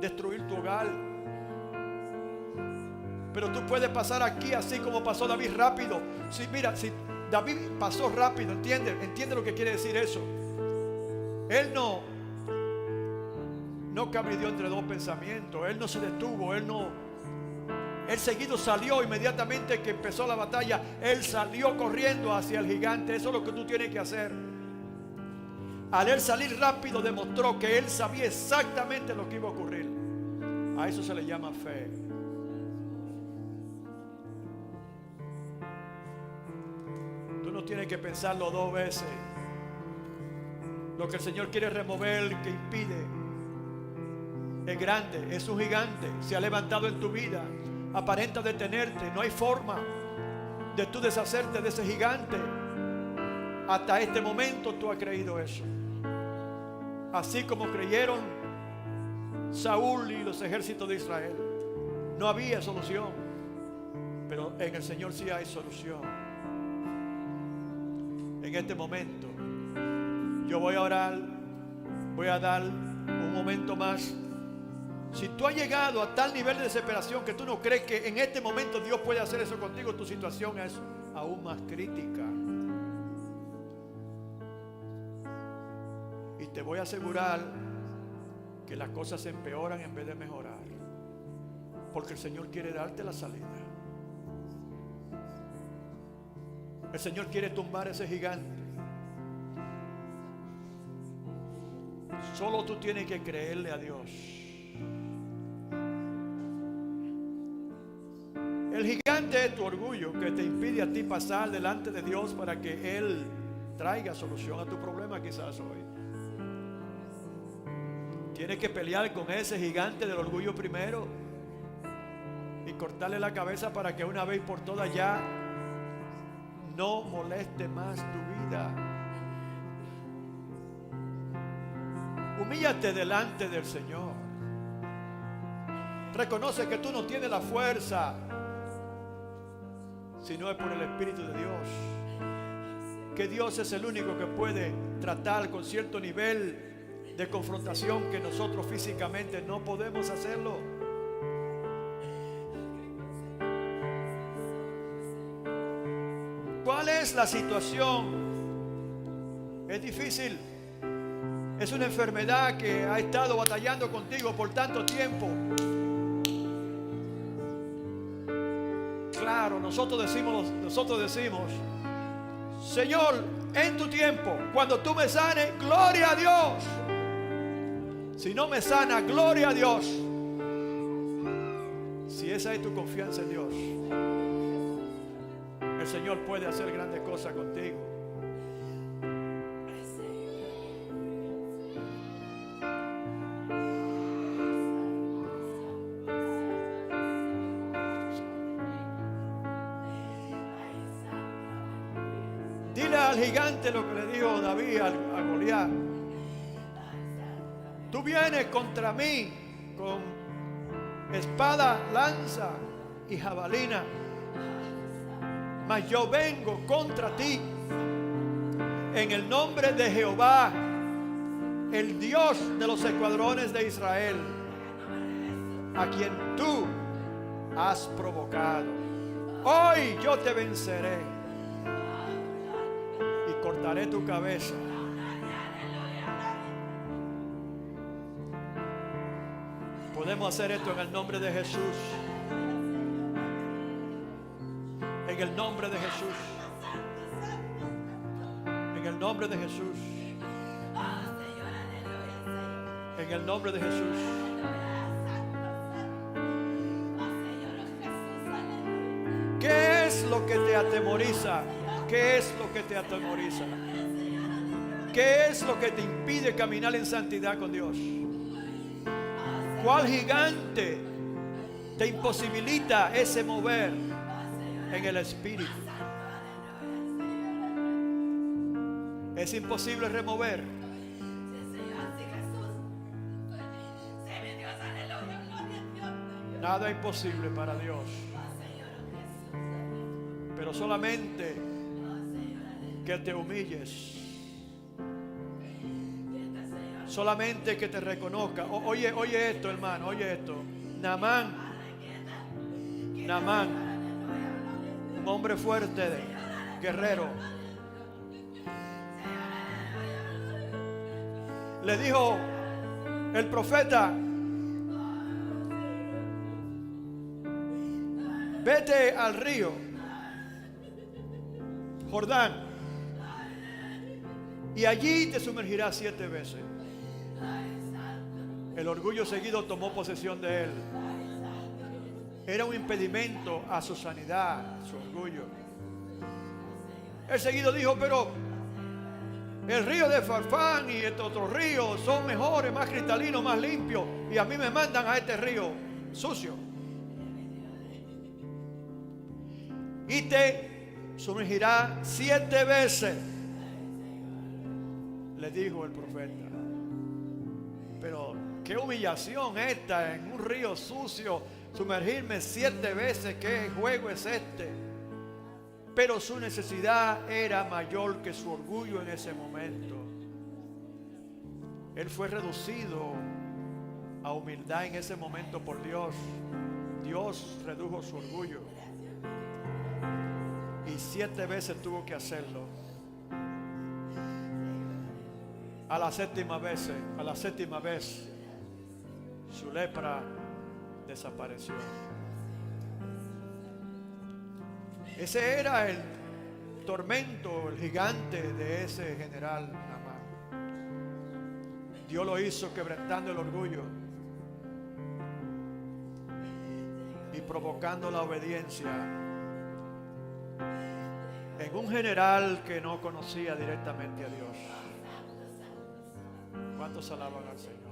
destruir tu hogar. Pero tú puedes pasar aquí así como pasó David, rápido. Si David pasó rápido, entiende lo que quiere decir eso. Él no cabrió entre dos pensamientos. Él no se detuvo. Él seguido salió inmediatamente que empezó la batalla. Él salió corriendo hacia el gigante. Eso es lo que tú tienes que hacer. Al él salir rápido demostró que él sabía exactamente lo que iba a ocurrir. A eso se le llama fe. Tú no tienes que pensarlo dos veces. Lo que el Señor quiere remover, que impide, es grande, es un gigante. Se ha levantado en tu vida, aparenta detenerte. No hay forma de tú deshacerte de ese gigante. Hasta este momento tú has creído eso. Así como creyeron Saúl y los ejércitos de Israel. No había solución, pero en el Señor sí hay solución. En este momento yo voy a orar, voy a dar un momento más. Si tú has llegado a tal nivel de desesperación que tú no crees que en este momento Dios puede hacer eso contigo, tu situación es aún más crítica. Y te voy a asegurar que las cosas se empeoran en vez de mejorar, porque el Señor quiere darte la salida. El Señor quiere tumbar ese gigante. Solo tú tienes que creerle a Dios. El gigante es tu orgullo, que te impide a ti pasar delante de Dios para que Él traiga solución a tu problema quizás hoy. Tienes que pelear con ese gigante del orgullo primero y cortarle la cabeza para que una vez por todas ya no moleste más tu vida. Humíllate delante del Señor. Reconoce que tú no tienes la fuerza, sino es por el Espíritu de Dios. Que Dios es el único que puede tratar con cierto nivel de confrontación que nosotros físicamente no podemos hacerlo. ¿Cuál es la situación? Es difícil. Es una enfermedad que ha estado batallando contigo por tanto tiempo. Claro, nosotros decimos, Señor, en tu tiempo, cuando tú me sanes, gloria a Dios. Si no me sana, gloria a Dios. Si esa es tu confianza en Dios, el Señor puede hacer grandes cosas contigo. Dile al gigante lo que le dijo David a Goliat. Tú vienes contra mí con espada, lanza y jabalina, mas yo vengo contra ti en el nombre de Jehová, el Dios de los escuadrones de Israel, a quien tú has provocado. Hoy yo te venceré y cortaré tu cabeza. Podemos hacer esto en el nombre de Jesús. En el nombre de Jesús. En el nombre de Jesús. En el nombre de Jesús. ¿Qué es lo que te atemoriza? ¿Qué es lo que te atemoriza? ¿Qué es lo que te impide caminar en santidad con Dios? ¿Cuál gigante te imposibilita ese mover en el espíritu? Es imposible remover. Nada es imposible para Dios. Pero solamente que te humilles. Solamente que te reconozca. Oye esto, hermano, oye esto. Naamán, un hombre fuerte, guerrero, le dijo el profeta: vete al río Jordán y allí te sumergirás 7 veces. El orgullo seguido tomó posesión de él. Era un impedimento a su sanidad, su orgullo. El seguido dijo: pero el río de Farfán y estos otros ríos son mejores, más cristalinos, más limpios, y a mí me mandan a este río sucio. Y te sumergirá 7 veces, le dijo el profeta. Pero qué humillación esta, en un río sucio, sumergirme 7 veces. ¿Qué juego es este? Pero su necesidad era mayor que su orgullo en ese momento. Él fue reducido a humildad en ese momento por Dios. Dios redujo su orgullo. Y 7 veces tuvo que hacerlo. A la séptima vez, su lepra desapareció. Ese era el tormento, el gigante de ese general Naamán. Dios lo hizo quebrantando el orgullo y provocando la obediencia en un general que no conocía directamente a Dios. ¿Cuántos alaban al Señor?